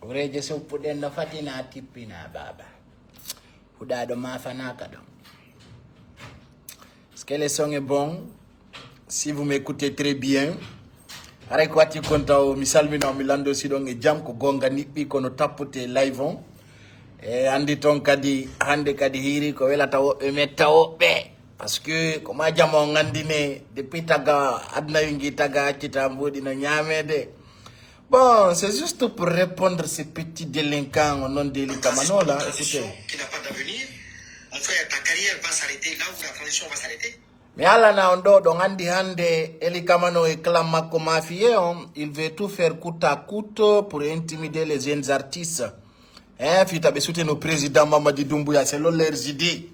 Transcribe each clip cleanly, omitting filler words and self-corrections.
Ureje so puden no fatina tipina baba. Hudado mafanaka donc. Est-ce que le son est bon? Si vous m'écoutez très bien. Are kwati konta o misalmino milando sidon e jam ko gonga nippi kono tappute live on. E andi ton kadi hande kadi hiri ko welata woɓɓe metta woɓɓe. Parce que koma jamo ngandine depuis taga adna wingi taga accita mbodi no nyamede. Bon, c'est juste pour répondre ces petits délinquants au nom délinquant là. Écoutez. Qui n'a pas d'avenir. Mon frère, ta carrière va s'arrêter là où la transition va s'arrêter. Mais ala na ondo don andi hande Eli Kamano et Klamako Mafie, il veut tout faire coûte à coûte pour intimider les jeunes artistes. Fita besute no président Mamadi Doumbouya, c'est leurs idées.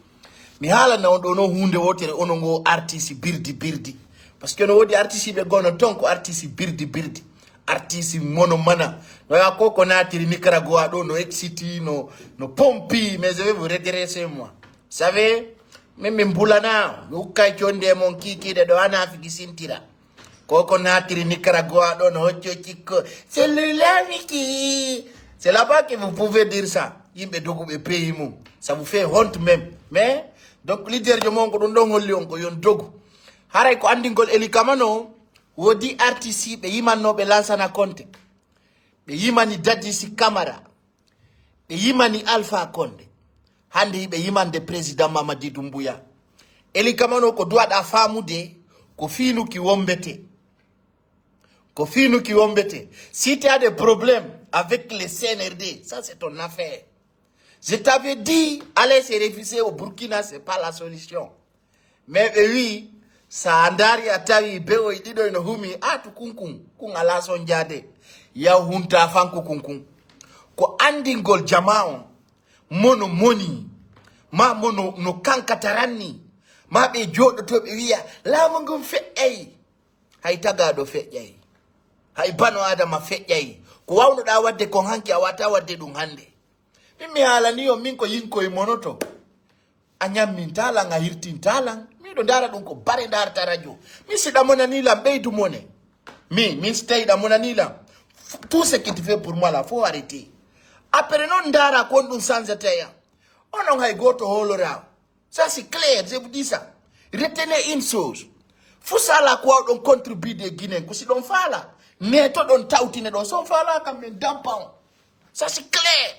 Mais ala na ondo no hunde wotere onongo artiste birdi. Parce que no wodi artiste be gono tonko artiste birdi. Artiste monomana. No ya koko na tiri Nicaragua do no Exiti no Pompi, mais je vais vous redresser moi. Vous savez, même mbulana ukai chonde mon kiki de doana afikisintira. Koko na tiri Nicaragua do no hocho chiko. C'est le lamiki. C'est là-bas que vous pouvez dire ça. Yimbe dogu be pays mou. Ça vous fait honte même. Mais donc leader de mon ko ndongo lion ko yon dogu. Haray ko andingol Eli Kamano wodi artiste be yimano be lansana Konte. Be yimani Dadisi Camara. Be yimani Alpha Konde. Hande be yimande président Mamadi Doumbouya. Eli Kamano ko doit da famude ko finu ki wombete. Si tu as des problèmes avec les CNRD, ça c'est ton affaire. Je t'avais dit, aller se réfugier au Burkina, c'est pas la solution. Mais oui, ça andari atawi beo idido ino humi atu kunkun ala sonjade ya hunta fanku kunkun ko andingol jamao mono moni ma mono no kankatarani ma be jodo to be wiya la mo ngum fe hay tagado fe hay bano adama fe ko wawno da wadde ko hanki awata wadde dum hande mimi hala niyo minko yinko e monoto anyam min talang a hirtin talang mi do dara dum ko bare dar tarajo mi sida monanila beidu mone mi stay da monanila tout ce que tu fais pour moi là faut arrêter après non dara ko dum sanzateya on hay goto holora ça c'est clair, je vous dis ça. Retenez une chose, faut ça la quoi on contribue des Guinéens ko si don fala neto don tautine don so fala kam men dampan ça c'est clair.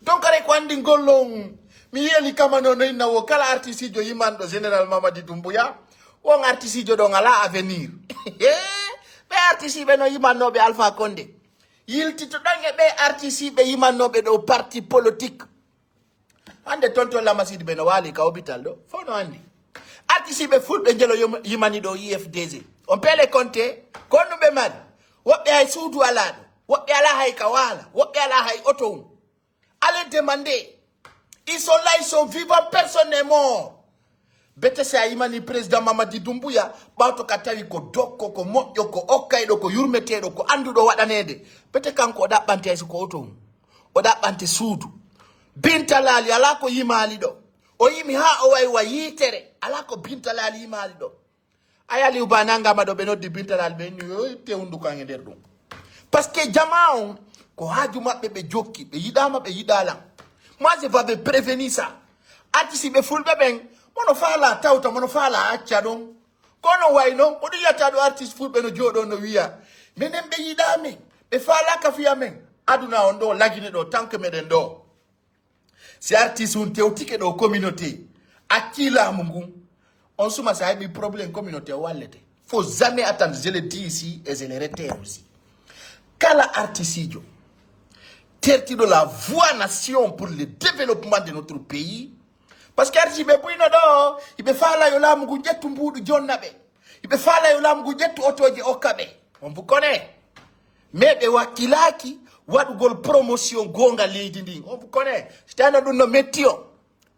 Donc avec Wandi Ngolong mi Eli Kamano no ina wo kala artiste jo yimando général Mamadi Doumbouya won artiste jo don ala avenir be artiste be no yimando be Alpha Condé yilti to dange be artiste be yimando be do parti politique ande tonto la masidi be no wali ka hôpital do fo no andi artiste be fulbe jelo yimani do IFDZ on peut les compter kono be man wobbe ay suudu alado wobbe ala hay kawala wobbe ala hay auto. Allez demander. Ils sont là, ils sont vivants, personne n'est mort. Bete se ayimani président Mamadi Doumbouya, bato katawi ko doko ko mojo ko okaido ko yurmetedo ko andudo wadanede. Bete kanko oda bante ko oto. Oda bante sudu. Bintalali alako yimali do. O yimi ha o wa yitere alako bintalali yimali do. Ayali ubananga mado benodi bintalali beni te unduka ngeder dum. Parce que jamao ko haju mabbe be jokki be yidama be yidala. Moi je vais prévenir ça. Artiste be fulbe ben mono fala tawta mono fala acca don kono wayno o di yata do artiste fulbe no jodo no wiya menen be yidame be fala ka fiya men aduna on do lagine do tanke meden do si artiste on tewtike do communauté akila mungu on suma ça a problème communauté wallete faut jamais attendre, je le dis ici et je le réitère aussi. Kala artiste jo terti de la voie nation pour le développement de notre pays. Parce que si be puino do, ibe fala yola mgu jetu mbudu jonnabe. Ibe fala yola mgu jetu otoje okabe. On vous connaît. Mais be wakilaki wadu gol promotion gonga lady nding. On vous connaît. C'est-à-dire no métier.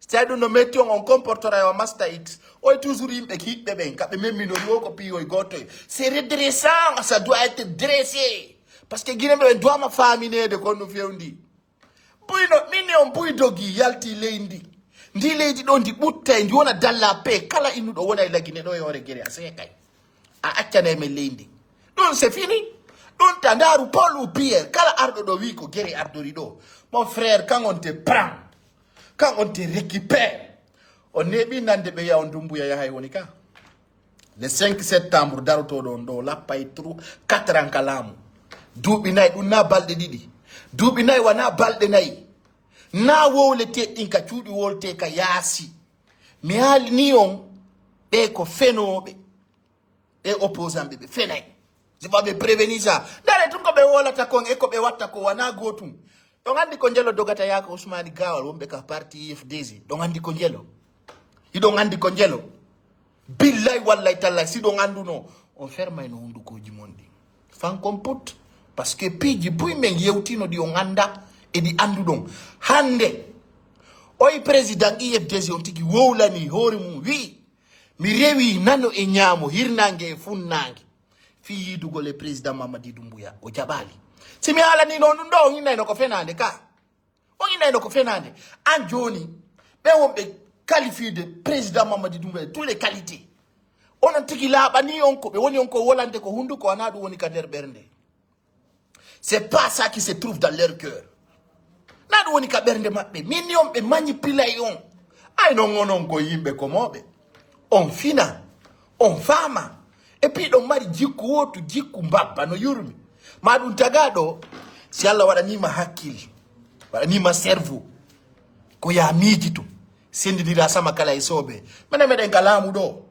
C'est-à-dire no métier on comportera yo master X. O toujours imbe kik bebe nka be même minori ko pi o goto. C'est redressant, ça doit être dressé. parce que Guinée be doit ma famine de ko no fewndi buyno minne on buydogi yalti leyndi ndi leydi don di butta ndi wona dalla pe kala innudo wona la Guinée do yore gere asekay a accane me leyndi don c'est fini don tandaru Paul ou Pierre kala ardo do wi ko gere ardori do mon frère quand on te prend quand on te récupère on nebi nande be ya on dumbuya ya hay woni ka le 5 septembre daroto don do la paytru 4 ans kalamu duubi nay dum na balde didi duubi nay wana balde nay na wowle te inka cuudi wolte ka yaasi mi haali ni on be ko fenobe e opposant be fenay je va be prévenir ça dare tun ko be wolata kon e ko be watta ko wana gotum don andi ko jelo dogata yako Ousmane Gawal wombe ka parti FDZ don andi ko jelo idon andi ko jelo billahi wallahi taala si don anduno on ferma no hundu ko jimondi fan komput parce que piji buy men yewtino di on anda e di andu don hande oy président IFDC on tigi wowlani hore mum wi mi rewi nano e nyamo hirnange e funnange fi yidugo le président Mamadi Doumbouya o jabali si mi ala ni non ndo on inay no ko fenande ka on inay no ko fenande an joni be wonbe qualifié de président Mamadi Doumbouya tous les qualités on tigi labani on ko be woni on ko wolande ko hundu ko anadu woni ka der bernde. C'est pas ça qui se trouve dans leur cœur. Nadu woni ka bernde mabbe minion be manipulay on ay non onon ko yimbe ko mobe on fina on fama et puis don mari jikku wotu jikku mbabba no yurmi madun tagado si Allah wada ni ma hakkili wada ni ma cerveau ko ya mijitu sendidira sama kala isobe meden kalamu do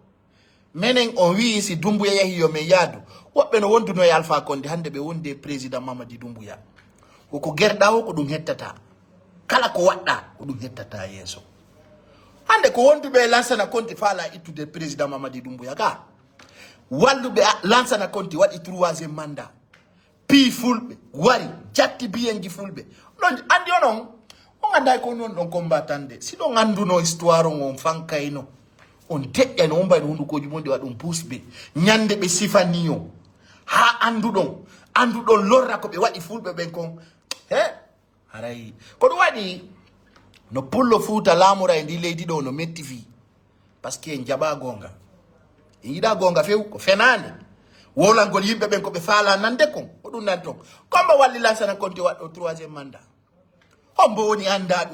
menen on wi si Doumbouya yahi yo me yadu wobbe no wonduno e Alpha Condé hande be wonde président Mamadi Doumbouya ko gerda ko dum hettata kala ko wadda ko dum hettata yeso hande ko wondube Lansana Conté fala ittude président Mamadi Doumbouya ka wallube Lansana Conté wadi 3e mandat pi fulbe wari jatti biyengi fulbe non andi onon on anda ko non don combattande si don anduno histoire on fankayno on teƴƴa no mbay hundu ko jumonde wadum pusbe nyande be sifaniyo ha andudon lorra ko be wadi fulbe ben kon haray ko do wadi no pullo fuuta lamura e ndi leydi do no metti fi parce que en jaba gonga e yida gonga few ko fenande wolangol yimbe ben ko be faala nande kon o dum nan ton komba walli Lansana Conté waddo 3e mandat hombo woni anda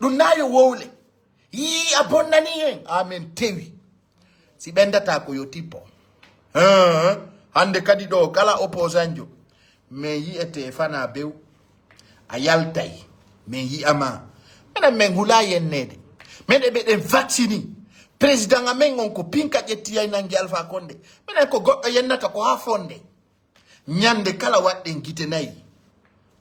dum nayo wowle yi abonnani hen amen tewi si bendata ko yo tipo hande kadi do kala opposanjo me yi ete fana bew a yaltay me yi ama men hula yennede men be den vaccini président amen on ko pinka jetti ay nangi Alpha Condé men ko goddo yennata ko ha fonde nyande kala wadden gite nayi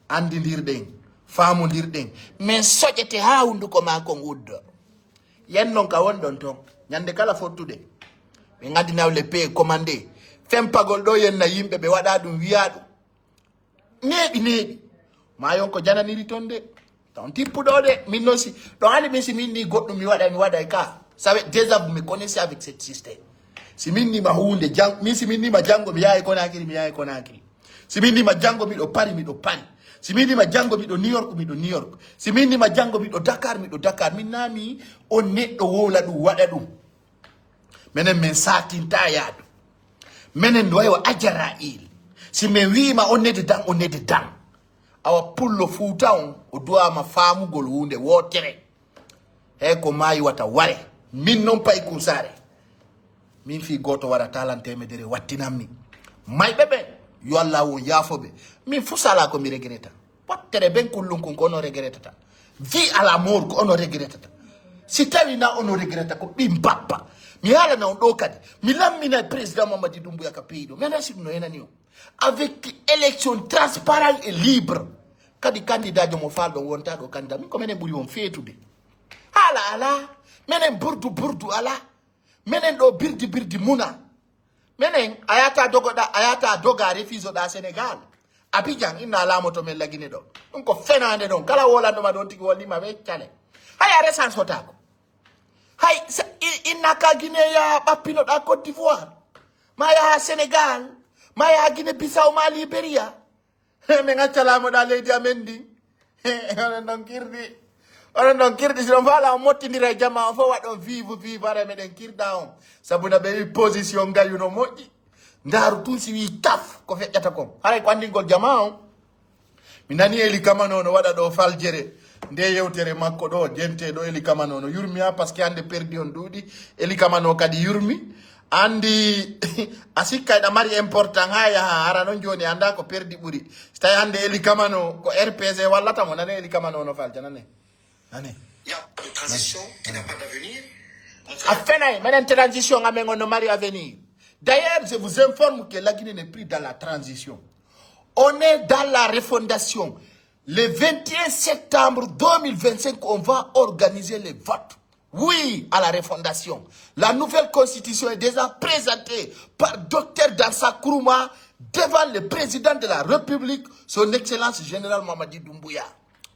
andidirden faamondirden men sojete ha hunduko mako nguddo yennon ka wondon ton nyande kala fottude be ngadi nawle pe commandé fempagol do yenna yimbe be wada dum wiadu nebi ma yon ko jananiri tonde ton tippu do de minnosi do hali mi si minni goddo mi wada ka sabe déjà vous me connaissez avec cette système si minni ma hunde jang mi si minni ma jango mi yaay konakiri si minni ma jango mi do pari si minni ma jango mi do New York si minni ma jango mi do Dakar min nami on neddo wola dum wada dum menen men satinta yaadu menen do wa ajarail si men wiima on nedi dan awa pullo fuuta on o duwa ma faamugol hunde wotere e ko mayi wata ware min non pay kusare min fi goto wara talante medere wattinammi may bebe yo Allah wo yafobe min fusala ko mi regreta wattere ben kullun ko ono regretata vi ala mort ko ono regretata si tawi na ono regreta ko bim papa mi hala na on do kadi mi lammina président Mamadi Doumbouya ka peido mais nasi no enani o avec élection transparente et libre kadi candidat jo mo faldo wonta do candidat min ko menen buri won fetude ala menen burdu ala menen do birdi muna menen ayata doga refiso da Sénégal Abidjan inna lamoto men lagine do on ko fenande don kala wolando ma don tigi wolli ma be chale haya resan sotako hay inna ka Guinée ya bapilo da Côte d'Ivoire ma ya Sénégal ma ya Guinée Bissau ma Libéria Me ngacalamo da leydi amen ndi onon ɗon kirɗi si ɗon faala on mottidira e jama on fof waɗon vivare meɗen kirɗa on sabu na ɓe wi position gayu no moƴƴi ndaaru tun si wi taf ko feƴƴata kon haray ko andingol jama on mi nani Eli Kamano no waɗa ɗo faljere nde yewtere makko ɗo jenteɗo Eli Kamano no yurmi ha par ce que hande perdi on duuɗi Eli Kamano kadi yurmi andi a sikka ɗa mari important ha yaha hara noon joni anda ko perdi ɓuuri so tawi hande Eli Kamano ko RPG wallata mo nane Eli Kamano no falja nane Il y a une transition qui n'a pas d'avenir. Afenay, mais une transition à mon mari à venir. D'ailleurs, je vous informe que la Guinée n'est plus dans la transition. On est dans la refondation. Le 21 septembre 2025, on va organiser les votes. Oui, à la refondation. La nouvelle constitution est déjà présentée par Dr Dansa Kourouma devant le président de la République, son Excellence Général Mamadi Doumbouya.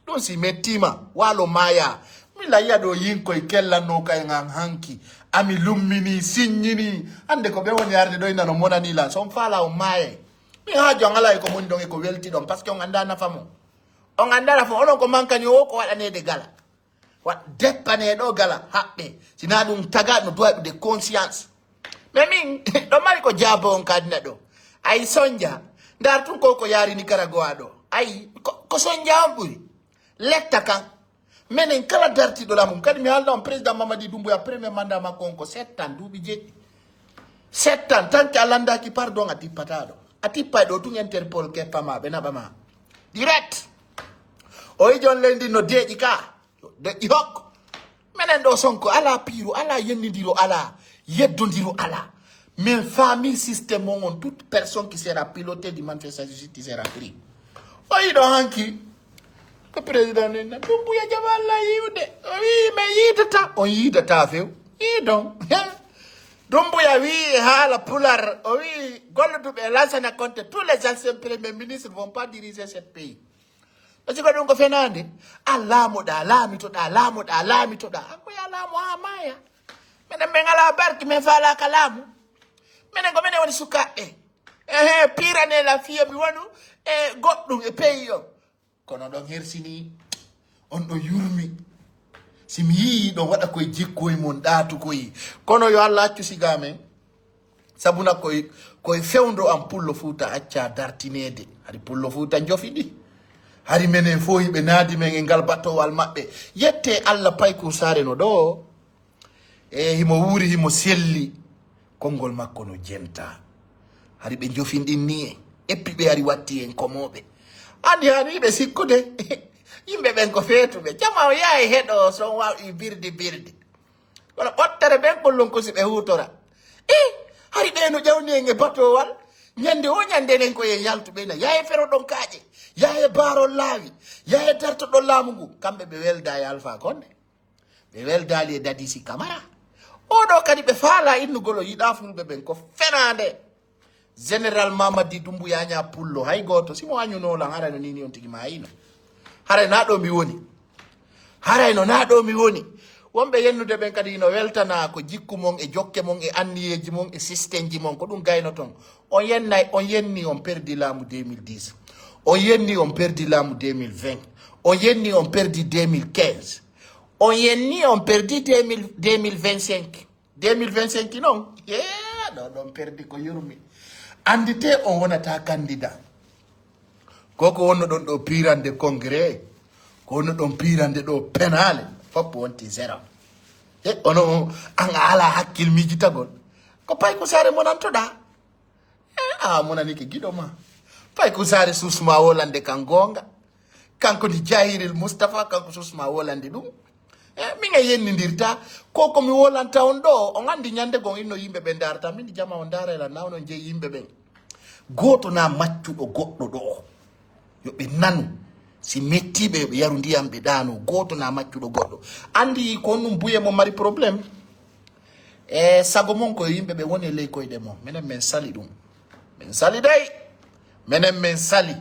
Donc si metima walo maya mila yado yinko ikella no kay ngang hanki ami lummini signini ande ko be woni arde do ina no monani la son fala o maye mi ha jongala ko mun dongi ko welti don parce que on anda na famo on anda na famo on ko mankani o ko wadane de gala wat depane do gala habbe sina dum taga no doit de conscience mais min do mari ko jabo on kadna do ay sonja ndar tun ko yari ni Nicaragua do ay ko sonja on buri letta kan menen kala darti do lamum kadi mi halda on président Mamadi Doumbouya premier mandat makko on ko 7 ans duubi jeɗɗi 7 ans tant que alandaki pardon a tippataɗo a tippa ɗo tun Interpol keppama ɓe naɓama direct o yi jon lendi no deeƴi ka deƴƴi hokko menen ɗo sonko ala piiro ala yennidiro ala yeddodiro ala mais famille système on toute personne qui sera pilotée du manifestation justice sera pris o yi ɗo hanki ko président nena Doumbouya jaballa yiwde o wi me yidata on yidata few yidon Doumbouya wi haala pular o wi golloduɓe Lansana Conté tous les anciens premiers ministres vont pas diriger ce pays parce que ɗum ko fenade a laamoɗa laamitoɗa hanko ya laamu ha maya minen ɓe ngala barki min falaka laamu minen ko minen woni sukaɓɓe pirane la fiya mi wonu e goɗɗum e pays o kono ɗon hersini on ɗo yurmi simi yii ɗon waɗa koye jikkoye mon ɗaatu koye kono yo Allah accu sigamen sabuna koye fewndo am pullo Fuuta acca dartinede hari pullo Fuuta jofiɗi hari menen fo hiɓe naadi men e ngal battowal maɓɓe yette Allah Paykou Sarr no ɗo e himo wuuri himo selli konngol makko no jenta hari ɓe jofinɗin ni e eppi ɓe ari watti en komoɓe andi hani ɓe sikkude yimɓe ɓen ko feetuɓe jama o yahi heɗo son wawi birdi kono ɓottere ɓen kollon kosi ɓe hutora hari ɓe no ƴawni en e batowal ñande o ñande nen koye yaltuɓe na yahe fero ɗon kaaƴe yahe baarol laawi yahe dartoɗon laamu ngu kamɓe ɓe welda e Alpha Condé ɓe weldali e Dadisi Camara oɗo kadi ɓe faala innugol o yiɗa fulɓe ɓen ko fenade général Mamadi Doumbouya ña pullo hay goto simo añunolan harayno nini on tigi ma yino haray na ɗo mi woni harayno na ɗo mi woni wonɓe yennude ɓen kadi no weltana ko jikku mon e jokke mon e anniyeji mon e systéme ji mon ko ɗum gayno ton on yenni on perdi laamu 2010 on yenni on perdi laamu 2020 on yenni on perdi 2015 on yenni on perdi 2025 non ɗo ɗon perdi ko yurmi andite on wonata candidat koko wonno ɗon ɗo pirande congrès ko wonno ɗon pirande ɗo penale foppo wonti 0 e ono an ala hakkil mijitagol ko Paykou Sarr monantoɗa a monani ke giɗo ma Paykou Sarr susma wolande kan gonga kanko ndi Jahiril Moustapha kanko susma wolande ɗum min e yennidirta ko komi wolanta on ɗo on andi ñande gon inno yimɓe ɓe darata min jama on darela nawno jeeyi yimɓe ɓen goto na maccuɗo goɗɗo ɗo yoɓe nanu si mettiɓe ɓe yaru ndiyam ɓe ɗano goto na maccuɗo goɗɗo andi ko ɗum buye mo mari probléme e sago mon koye yimɓe ɓe woni e ley koyɗe mon minen min sali ɗum min sali dey minen min sali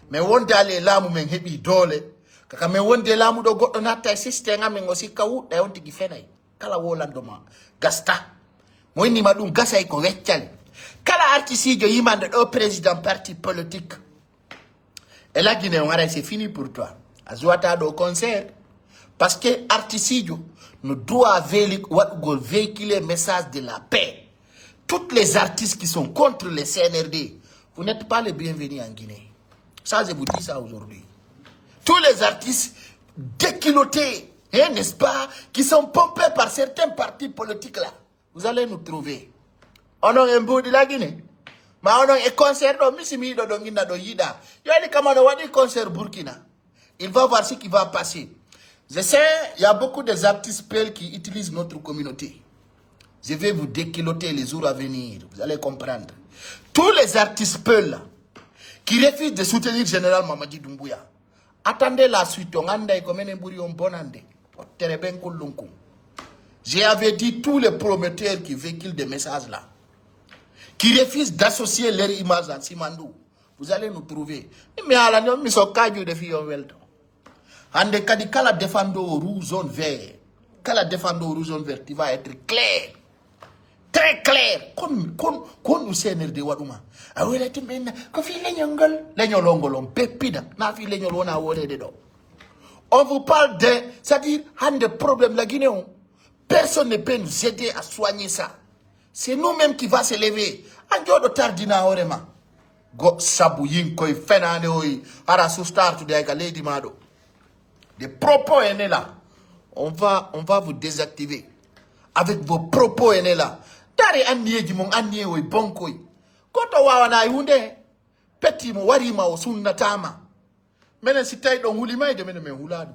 min wondali e laamu men heeɓi doole kaka min wondi e laamu ɗo goɗɗo natta e systéme amen o sikka wuɗɗa on tigui fenay kala wolandoma gasta mo innima ɗum gasay ko weccali kala artiste jo yimande ɗo président parti politique Et la Guinée, c'est fini pour toi. Azouata au concert. Parce que Artisidio nous doit véhiculer le message de la paix. Tous les artistes qui sont contre les CNRD, vous n'êtes pas les bienvenus en Guinée. Ça, je vous dis ça aujourd'hui. Tous les artistes déculottés, hein, n'est-ce pas, qui sont pompés par certains partis politiques là, vous allez nous trouver. On a un bout de la Guinée. Mais on a un concert de Missimi de Dongina de Yida. Il y a des camarades qui concert Burkina. Il va voir ce qui va passer. Je sais, il y a beaucoup d'artistes peuls qui utilisent notre communauté. Je vais vous déquiloter les jours à venir. Vous allez comprendre. Tous les artistes peuls qui refusent de soutenir le général Mamadi Doumbouya, attendez la suite. J'avais dit tous les promoteurs qui véhiculent des messages là, qui refusent d'associer leur image à Simandou. Vous allez nous trouver. Mais à la nuit, nous sommes de filles. Ande kadi kala défendo rouge zone vert. Kala défendo rouge zone vert, tu vas être clair. Très clair. Kon nous CNRD waduma. Awele timena ko fi lenyongol. Lenyolongolon pepida. Na fi lenyolona wole de do. On vous parle de, c'est-à-dire, des problèmes la Guinée. Personne ne peut nous aider à soigner ça. C'est nous-mêmes qui va se lever. Anjo do tardina orema. Go sabu yin koy fenane oy. Ara su start de ay lady mado. Des propos haineux là, on va vous désactiver. Avec vos propos haineux là. Tari aniye jimong aniye oy bonkoy. Koto wawana yunde. Petit mo warima o sunnatama. Menen si tay don huli maide menen men huladu.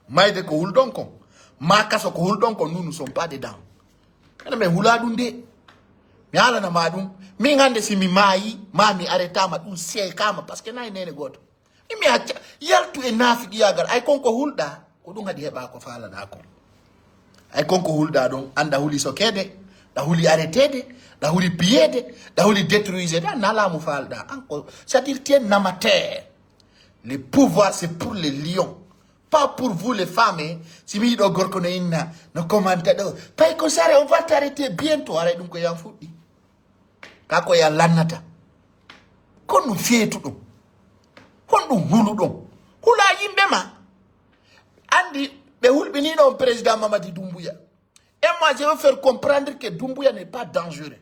Maide ko hul donkon. Makaso ko hul donkon, nous ne sommes pas dedans. Menen men huladu nde. Mi ala na madum. Mi ngande si mi mayi, mami aretama dun siye kama parce que na nene goto. Imi acha yaltu enafi diagal ay konko hulda ko dum hadi heba ko fala nako. Ay konko hulda don anda huli sokede, da huli arrêtede, da huli piyede, da huli détruisé da nala mu falda encore. C'est-à-dire tien namater. Le pouvoir c'est pour les lions, pas pour vous les femmes. Hein. Si mi do gorko ne inna no commenter do. Pay ko sare on va t'arrêter bientôt arrête dum ko yam fuddi. Kako ya lanata. Ko nu fietu dum. Hula yimbema. Andi, be hulbini non président Mamadi Doumbouya. Et moi, je veux faire comprendre que Doumbouya n'est pas dangereux.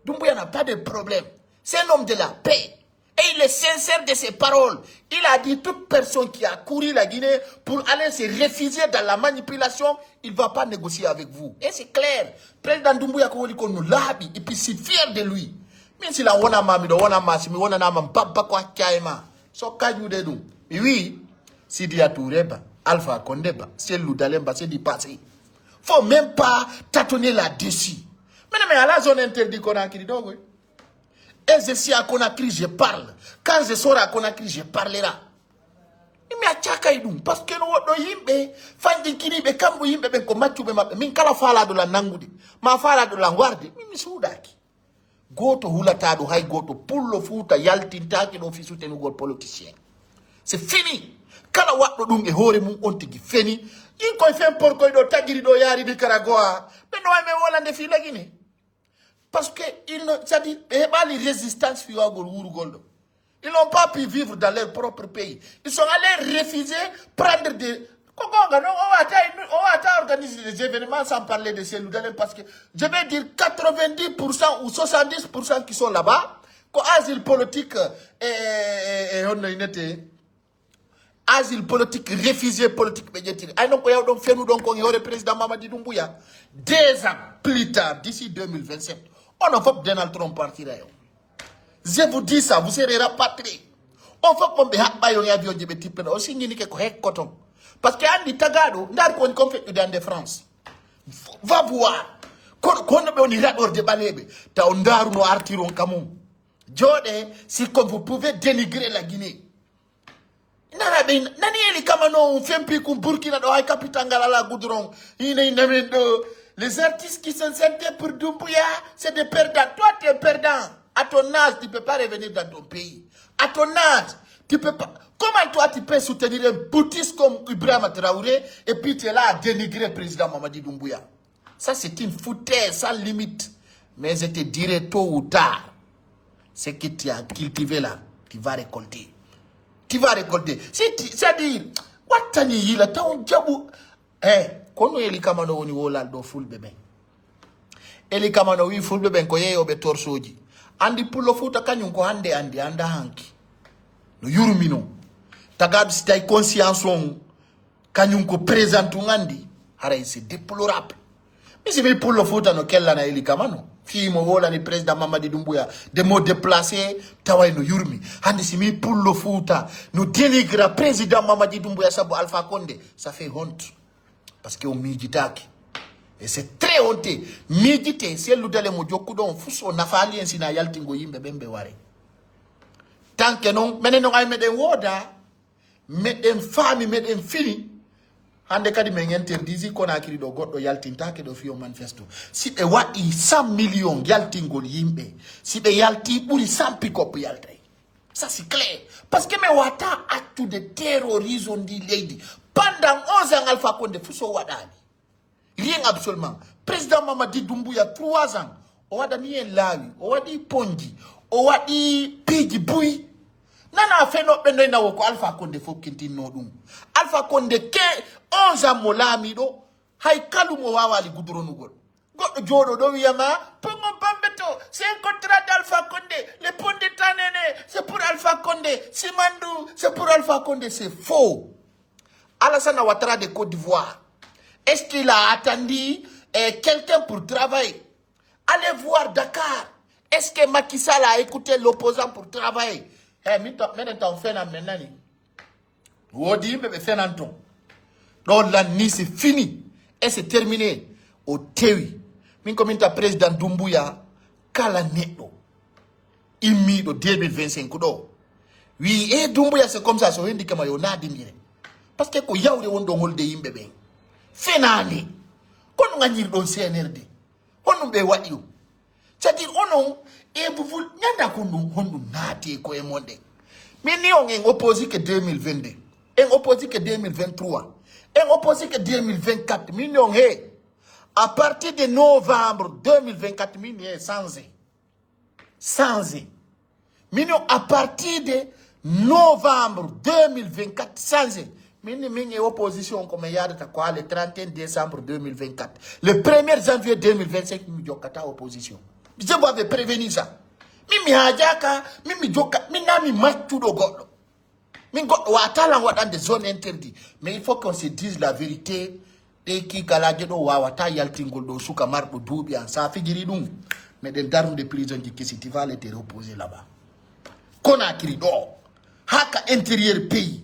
Doumbouya n'a pas de problème. C'est un homme de la paix. Et il est sincère de ses paroles. Il a dit toute personne qui a couru la Guinée pour aller se réfugier dans la manipulation, il ne va pas négocier avec vous. Et c'est clair. Président Doumbouya, nous l'habille. Et puis, c'est fier de lui. Même si la wana mami do wana masimi wana nama mpapa kwa kaima. So kaju de dum. Oui, si dia Toureba, Alpha Condeba, c'est Loudalemba, c'est du passé. Faut même pas tâtonner là-dessus. Mais à la zone interdite Conakry, donc oui. Et je suis à Conakry, je parle. Quand je serai à Conakry, je parlerai. Mais à Tchakaïdoum, parce que nous yimbe, fandi kiribe, kambu yimbe, ben komachu be mabe, min kala fala de la nangudi, ma fala de la warde, mi soudaki. Goto hulatado hay goto pullo futa yaltintaki no fi soutenu gol politicien. C'est fini. Kala waddo dum e hore mum on tigi feni. Yin koy fen por koy do tagiri do yari di Karagoa. Mais no me wolande fi la Guinée. Parce que ils ne, c'est-à-dire les résistances fi wagol wuru goldo. Ils n'ont pas pu vivre dans leur propre pays. Ils sont allés refuser prendre des on va organiser des événements sans parler de ces Loudalem parce que je vais dire 90% ou 70% qui sont là-bas, asile politique asile politique, réfugié politique médiatique. Donc, on y président Mamadi Doumbouya. 2 ans plus tard, d'ici 2027, on ne va pas Donald Trump partir. Je vous dis ça, vous serez rapatriés. On va pas me avion de type aussi ni que coton. Parce que Andy Tagado, n'a qu'on fait dans de France. Va voir. Quand on ira hors de balébé, ta ondaru no artiron kamum. Jode, si comme vous pouvez dénigrer la Guinée. Nani eli kamano fempi kum Burkina do ay kapitangala la goudron. Les artistes qui sont sentés pour Doumbouya, c'est des perdants. Toi, tu es perdant. À ton âge, tu ne peux pas revenir dans ton pays. À ton âge, tu peux pas. Comment toi, tu peux soutenir un boutiste comme Ibrahima Traoré et puis tu es là à dénigrer le président Mamadi Doumbouya? Ça, c'est une foutaise sans limite. Mais je te dirai tôt ou tard, ce que tu as cultivé là, tu vas récolter. tu vas récolter. C'est-à-dire, watani yila taon jabu. Kono eli kamano woni wolal do fulbe ben. Eli kamano wi fulbe ben ko yeyo be torsoji. Andi pulo futa kanyum ko hande andi anda hanki. No yurumino. Tagab stay conscience on kanyum ko présente ngandi. Hara c'est déplorable. Mais c'est mi pulo futa no kella na eli kamano. Fi mo wola ni président Mamadi Doumbouya de mo déplacer taway no yurmi. Hande si mi pulo futa no dénigre président Mamadi Doumbouya sabu Alpha Condé. Ça fait honte. Parce que on mijitaki. Et c'est très honteux. Mijite, c'est l'oudale mojokudon, fuso nafali ensina yaltingo yimbe bembe ware. Tant que non, menen non ay meden woda, meden fami, meden fini, hande kadi men interdisi kona akiri do goddo yaltintake do fiyo manifesto. Si be wadi 100 millions yaltingol yimbe, si be yalti buri 100 pick-up yaltay. Ça c'est clair. Parce que me wata acte de terrorisme di lady. Pendant 11 ans, Alpha Condé, fuso wadani. Rien absolument. Président Mamadi Doumbouya, 3 ans. Owadani en lawi, owadi ponji, owadi pigi bui. Nana fait no bendo na woko Alpha Condé fo kinti no dum. Alpha Condé ke 11 ans molami do, hay kalu mo wawali gudronu gol. Goddo jodo do wiyama, pongo bambeto, c'est un contrat d'Alpha Condé. Le pont de Tanene, c'est pour Alpha Condé. Simandou, c'est pour Alpha Condé. C'est faux. Alassane Ouattara de Côte d'Ivoire. Est-ce qu'il a attendu quelqu'un pour travailler? Allez voir Dakar. Est-ce que Macky Sall a écouté l'opposant pour travailler? Maintenant, fait un menani. Wodi, mais fait un ton. Donc là, c'est fini. Et c'est terminé. Au Tewi. Min comme ta président Doumbouya, kala neto. Imi do 2025 do. Oui, et Doumbouya c'est comme ça, so hindi kama yo na dimire. Parce que ko yawre wondo holde yimbe be. Fenani. Kono nganyir don CNRD. Hono be wadi. C'est-à-dire onon e buvul nyanda kono hono nati ko e monde. Mais ni on est opposé que 2022. En opposé que 2023. En opposé que 2024. Mignon he. À partir de novembre 2024, mignon sans e. Sans e. Mignon à partir de novembre 2024 sans e. Mini opposition comme hier le 31 décembre 2024. Le 1er janvier 2025, nous avons opposition. Je vous avais prévenu ça. Mimi hajaka, mimi joka, minami machu do godo. Min godo watala dans des zones interdites. Mais il faut qu'on se dise la vérité. Et qui kalaje do wawata yaltingol do suka mardo dubi en sa figiri dum. Mais des darmes de prison qui se va les reposer là-bas. Konakiri do. Haka intérieur pays.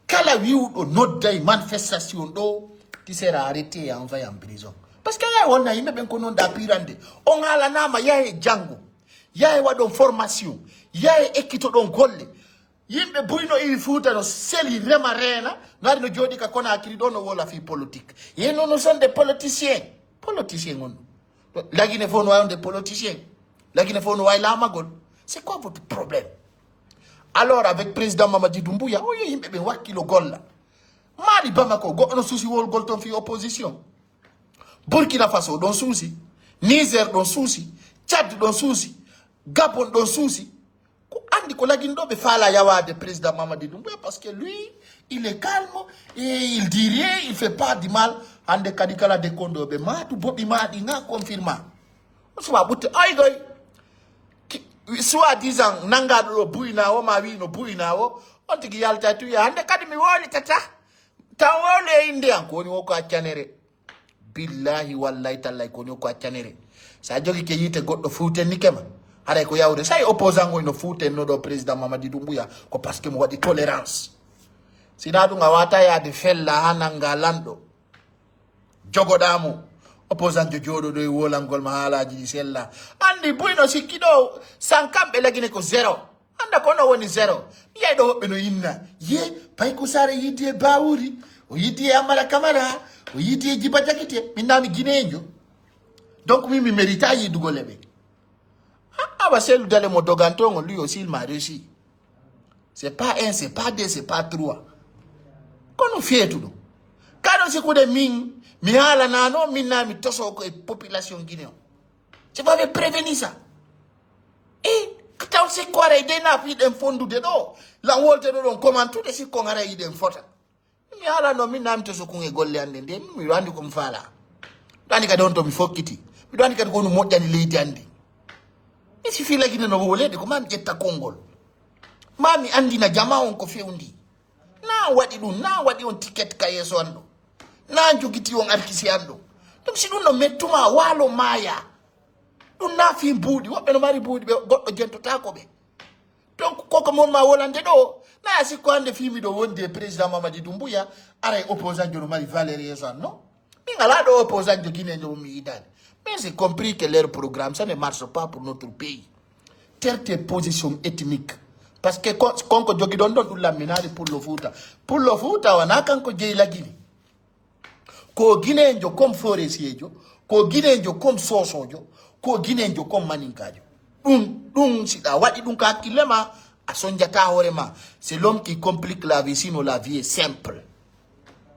Kala wiu do nodday manifestation do qui sera arrêté et envoyé en prison. Parce que là on a yimbe ben kono da pirande. On ala nama yae jango. Yae wadon formation. Yae ekito don golle. Yimbe buino il futa no seli rema rena. Nari no jodi ka kona akiri do no wola fi politique. Ye non sont des politiciens. Politiciens on. La Guinée font noyer des politiciens. La Guinée font noyer la magol. C'est quoi votre problème? Alors avec président Mamadi Doumbouya, oh yimbe be wakilo golla. Mali Bamako go no souci wol gol ton fi opposition. Burkina Faso don souci, Niger don souci, Tchad don souci, Gabon don souci. Andi ko lagindo be fala yawa de président Mamadi Doumbouya parce que lui, il est calme et il dit rien, il fait pas du mal. Ande kadikala de kondo be matu bobi madi nga confirma. Osuwa butte ay goy. Soit disant nanga do buina o ma wi no buina o on tigi yalta tu ya ande kadi mi woli tata tawole inde an ko ni ko accanere billahi wallahi tallahi ko ni ko accanere sa jogi ke yite goddo fuuten ni kema hare ko yawde say opposant ngo no fuuten no do président Mamadi Doumbouya ko parce que mo wadi tolérance sina du ngawata ya de fella hananga lando jogodamo opposant jodo do wolangol mahalaji di sella andi buino sikido sankambe lagine ko zero anda kono woni zero ye do hobbe no yinna ye pay ko sare yidi bawuri o yidi amala kamara o yidi jiba jakite minami ginejo donc mi mérita yi dugolebe aba selu dale mo dogantongo lui aussi il m'a réussi c'est pas un c'est pas deux c'est pas trois kono fietu do kado sikude min mi hala nano minna mi toso ko population guinéen. Je vais prévenir ça. Et yaw si kware de na fi den fondu de do la wolte do don comment tout de si ko ngara yi den fota mi ala no mi namte so ko nge golle ande de mi wandi ko mfala dani ka don to mi fokiti mi dani ka ko no modjani leydi ande mi si fi lagi no wolede ko mam jetta kongol mami andina jama on ko fewndi na wadi dum na wadi on ticket ka yeso ando na jogiti on arkisi ando dum si dum no mettuma walo maya dum na fi budi wobbe no mari budi be goddo jentota ko be donc koko mon ma wolande do na si ko ande fi mi do wonde président Mamadi Doumbouya ara opposant de no mari Valérie yeso non mi ngala do opposant de Guinée no mi idane mais j'ai compris que leur programme ça ne marche pas pour notre pays telle tes positions ethniques parce que konko jogi don la minari pour le Fouta wana kanko jey la Guinée ko Guinée njo comme Forestier ko Guinée njo comme Sosojo ko Guinée njo comme Maninkajo dum sida wadi dum ka kilema asonjata horema c'est l'homme qui complique la vie sinon la vie est simple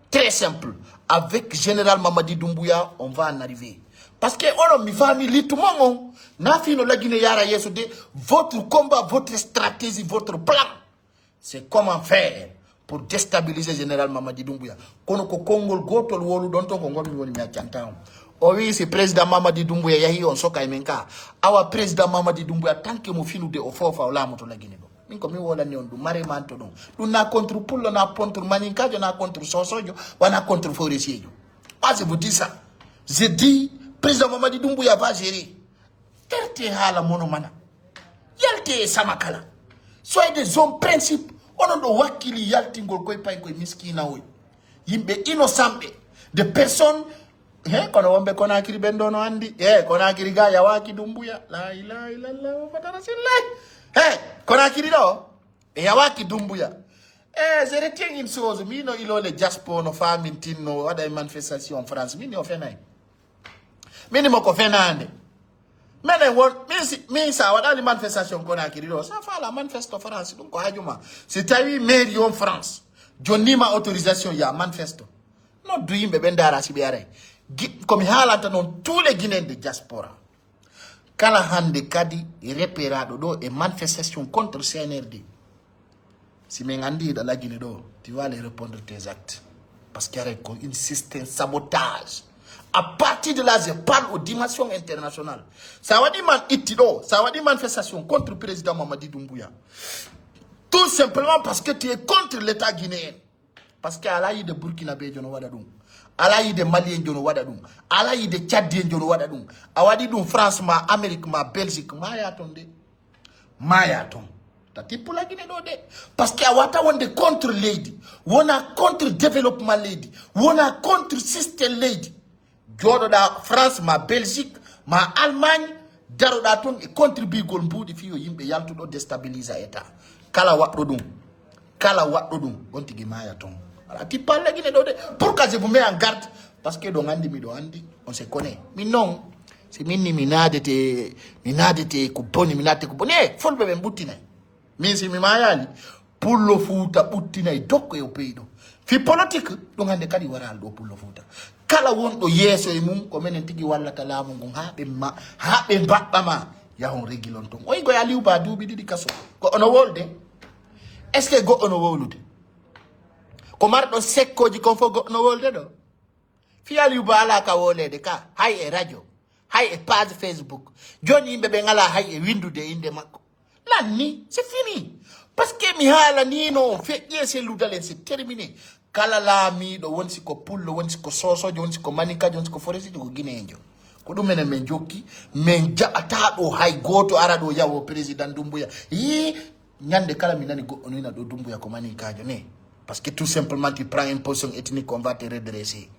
très simple avec général Mamadi Doumbouya on va en arriver parce que on mi famille tout monde na fino la Guinée yara yeso de votre combat votre stratégie votre plan c'est comment faire pour déstabiliser général Mamadi Doumbouya kono ko kongol gotol wolu don to ko ngomi woni mi accantam o wi c'est président Mamadi Doumbouya yahi on soka e menka awa président Mamadi Doumbouya tant que mo finude o fofa o lamoto la Guinée do min ko mi wola ni on du mare manto don dum na contre pullo na contre Maninkajo na contre Sosojo wana contre Forestier moi je vous dis ça je dis président Mamadi Doumbouya va gérer terte hala mono mana yalte samakala soyez des hommes principes on do wakili yalti ngol koy pay koy miskina oy yimbe innocent de personnes kono wombe kona kiri bendo no andi kona kiri ga ya waki Doumbouya la ilaha illallah muhammad rasulullah kona kiri do ya waki Doumbouya je retiens une chose mi no ilo le jaspo no famine no wada manifestation en France mi no fenay mini moko fenande mene won mi sa wada manifestation kona kiri do ça fa la manifeste France donc ko hajuma c'est tawi maire en France jonni ma autorisation ya manifesto no du yimbe be ndara sibiare comme halanta non tous les Guinéens de diaspora kala hande kadi repérado do et manifestation contre CNRD si me ngandi da la Guinée do tu vas les répondre tes actes parce qu'il y a un système sabotage à partir de là je parle aux dimensions internationales ça va dire man itido ça va dire manifestation contre le président Mamadi Doumbouya tout simplement parce que tu es contre l'état guinéen parce que ala yi de Burkinabé jono wada dum ala yi de Malien jono wada dum ala yi de Tchadien jono wada dum awadi dum France ma Amérique ma Belgique ma ya tonde ma ya ton tati pour la Guinée do de parce que awata wonde contre lady wona contre développement lady wona contre système lady jodo da France ma Belgique ma Allemagne daro da ton e contribue gol mbudi fiyo yimbe yaltudo déstabiliser état kala waddo dum on tigi ma ya ton ala ti parle Guinée do de pourquoi je vous mets en garde parce que do andi mi do andi on se connaît mi non c'est minni minadete ko boni minate ko boni folbe be mbutina mi si mi mayali pour le Fouta buttina e dokko e pays do fi politique do hande kadi waral do pour le Fouta kala wondo yeso e mum ko menen tigi wallata laamu ngon habe babbama yahon regilon ton oy go Aliou Ba duubi didi kaso ko ono wolde est-ce que go ono wolude ko mardo sekkoji kon fo go ono wolde do fi Aliou Ba ala ka wolede ka hay e radio hay e page Facebook joni yimbe be ngala hay e windude inde makko lanni c'est fini parce que mi hala ni no feƴƴe se ludalen c'est terminé kala laamiɗo wonsi ko pullo wonsi ko sosojo wonsi ko Maninkajo wonsi ko Forestier ko Guinéenjo ko ɗum menen min jokki min jaɓata ɗo hay goto ara ɗo yawo président Doumbouya yi ñande kala mi nani goɗɗo noina ɗo Doumbouya ko Maninkajo ne parce que tout simplement tu prends une position ethnique on va te redresser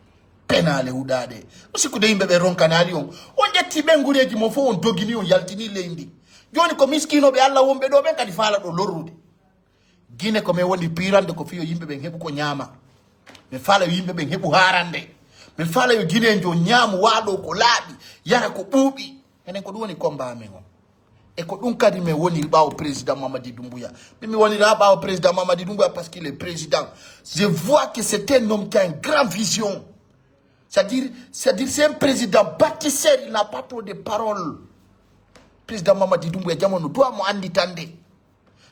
penale huɗaɗe usikkude yimɓe ɓe ronkanali on ƴetti ɓen gureji mo fof on dogini on yaltini leydi joni ko miskinoɓe Allah wonɓe ɗo ɓen kadi faala ɗo lorrude Guinée ko min woni pirande ko fiyo yimɓe ɓen heɓu ko ñaama min faala yo yimɓe ɓen heɓu harande min faala yo Guinée jo ñaamu waɗo ko laaɓi yara ko ɓuuɓi enen ko ɗum woni combat amen o e ko ɗum kadi min woni ɓawo président Mamadi Doumbouya mi wonira ɓawo président Mamadi Doumbouya parce qu'il est président je vois que c'est un homme qui a une grande vision c'est-à-dire c'est un président bâtisseur il n'a pas trop de paroles président Mamadi Doumbouya jamono doit mo andi tande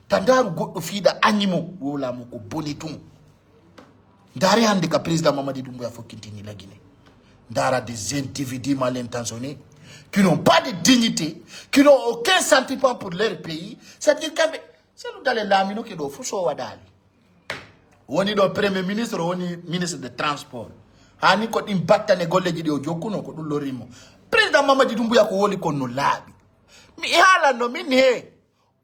tandaru goddo fiida animo wola mo ko boni tum ndari hande ka président Mamadi Doumbouya fokkintini la Guinée ndara des individus mal intentionnés qui n'ont pas de dignité, qui n'ont aucun sentiment pour leur pays. C'est-à-dire que c'est nous dans les lamino qui doivent faire wadali. On est le premier ministre, on est ministre de transport. Hani ko imbatta ne golle jidi o jokuno ko dum lorimo. Président Mamadi Doumbouya ko woli ko no labi. Mi hala no min he.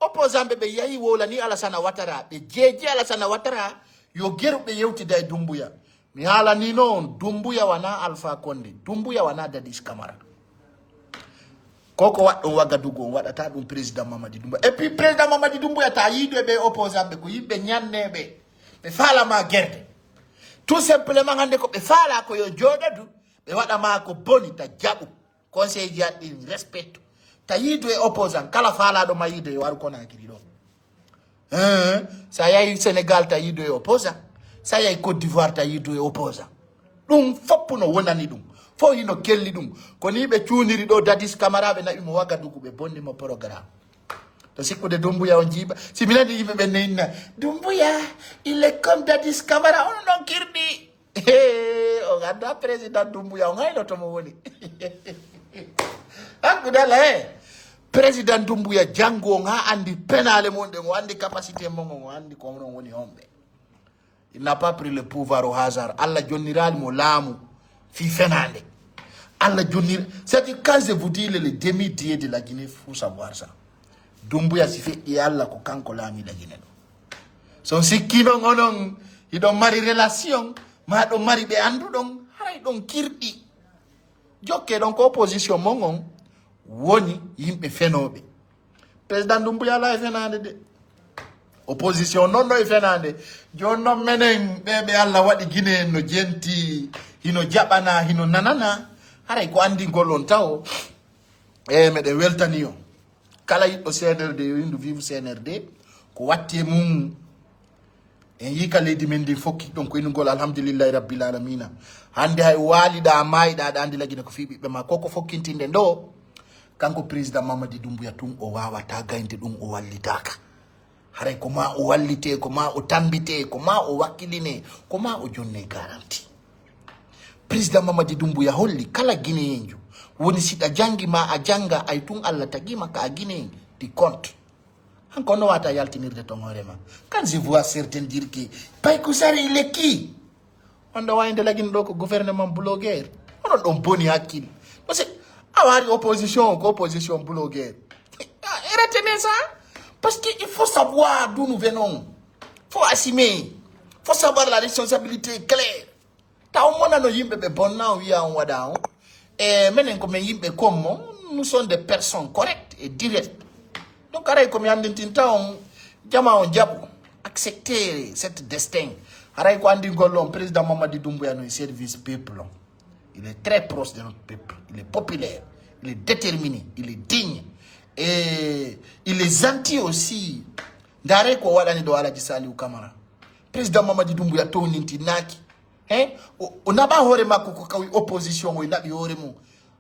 Opposant be yayi wola ni Alassane Ouattara be jeje Alassane Ouattara yo geru be yewti day Doumbouya. Mi hala ni non Doumbouya wana Alpha Condé. Doumbouya wana Dadis Camara. Koko wat on Wagadugu wadata dum président Mamadi Doumbouya. Et puis président Mamadi Doumbouya ta yidwe be opposant be ko yibbe nyanne be fala ma gerde. Tout simplement hande ko be fala ko yo jodadu be wada ma ko boni ta jabu conseil di respect. Ta yidwe opposant kala fala do ma yidwe waru ko na kiri do. Ça y Sénégal ta yidwe opposant. Ça y Côte d'Ivoire ta yidwe opposant. Dum fop no wonani dum. Fo hino kelli dum ko ni be ciuniri do Dadis Camara be na imo Wagadugu be bonni mo programme to sikko de Doumbouya on jiba si miladi yimbe be nenna Doumbouya il est comme Dadis Camara on non kirdi o ganda président Doumbouya on hayno to mo woni akudala président Doumbouya jango nga andi penale monde mo andi capacité mo andi ko non woni hombe. Il n'a pas pris le pouvoir au hasard. Allah jonniral mo lamu fi fenande. Allah Johnny, c'est-à-dire quand je vous dis les demi-dieux de la Guinée, il faut savoir ça. Doumbouya si fait et Allah ko kanko lami la Guinée. Son sikino ngonon, il don mari relation, ma don mari be andu don, haray don kirdi. Jokke donc opposition mongon, woni yimbe fenobe. Président Doumbouya la fenande de. Opposition non no fenande. Jonno menen bebe Allah wadi Guinée no jenti, hino jabana, hino nanana. Haray ko andi golon taw me de weltaniyo kala yiddo CNRD windu vive CNRD ko watti mum en yika leydi men di fokki don ko inugol alhamdulillahi rabbil alamin hande hay walida mayda da andi lagina ko fi bibbe ma koko fokkintinde ndo kanko président Mamadi Doumbouya tum o wawata gaynde dum o wallitaka haray ko ma o wallite ko ma o tambite ko ma o wakiline ko ma o jonne garanti. Président Mamadi Doumbouya holli kala Guinéenjo woni sida jangi ma a janga ay tun Allah tagima ka Guinée di compte hanko no wata yaltinirde to horema. Quand je vois certains dire que Paykou Sarr il est qui on do wayde lagin do ko gouvernement blogueur on don boni hakil parce que awari opposition blogueur retenez ça parce que il faut savoir d'où nous venons, faut assumer, faut savoir la responsabilité claire. Ta omona no yimbe be bonna wiya on wada on menen ko men yimbe comme nous sommes des personnes correctes et directes. Donc aray ko mi andintinta on jama on jabu accepter cette destin. Aray ko andi gollon président Mamadi Doumbouya no service peuple. Il est très proche de notre peuple, il est populaire, il est déterminé, il est digne et il est gentil aussi. Ndare ko wadani do Alaji Saliou Camara. Président Mamadi Doumbouya to ninti naki on n'a pas hore makko ko kawi opposition o labi hore mo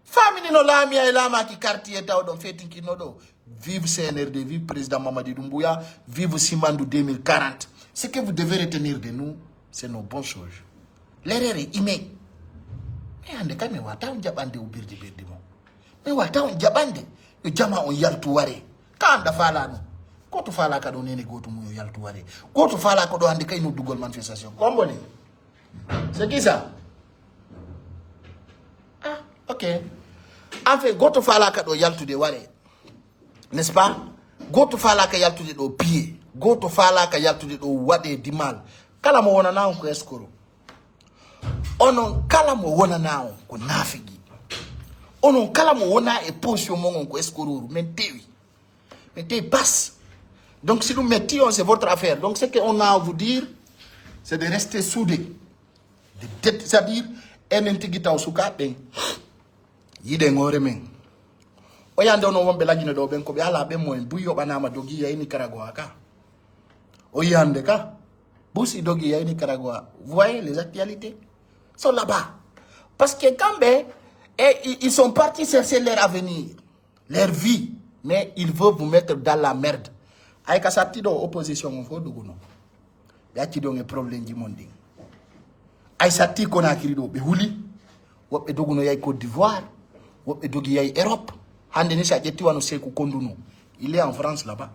famini no lami ay lama ki quartier taw don fetinki no do vive CNRD, vive président Mamadi Doumbouya, vive Simandou 2040. Ce que vous devez retenir de nous, c'est nos bonnes choses. L'erreur est immense. Mais ande kame wata on jabande o birdi mo mais wata on jabande yo jama on yaltu ware kanda fala no ko to fala ka do nene goto mo yaltu ware ko to fala ko do ande kay no dugol manifestation ko mboni. C'est qui ça? Ah, ok. En fait, go to fala ka do yaltu de ware. N'est-ce pas? Go to fala ka yaltu de do pied. Go to fala ka yaltu de do wade di mal. Kala mo wona na ko escoro. Onon kala mo wona na ko nafigi. Onon kala mo wona e potion mo ko escoro. Men tewi passe. Donc si nous mettions, c'est votre affaire. Donc ce qu'on a à vous dire, c'est de rester soudés. C'est-à-dire, en intigita usuka ben yide ngore men o yande ono wombe lagine do ben ko be ala be moy buyo banama dogi ya Nicaragua ka o yande ka busi dogi ya Nicaragua. Vous voyez les actualités sont là-bas parce que quand ils sont partis chercher leur avenir, leur vie Mais il veut vous mettre dans la merde. Aïe ka sorti dans opposition on faut duguno. Ya ci do nge problème di monde. Aïe sorti Conakry do be huli. Wobe duguno yay Côte d'Ivoire. Wobe dogi yay Europe. Hande ni sa jetti wano Sekou Konduno. Il est en France là-bas.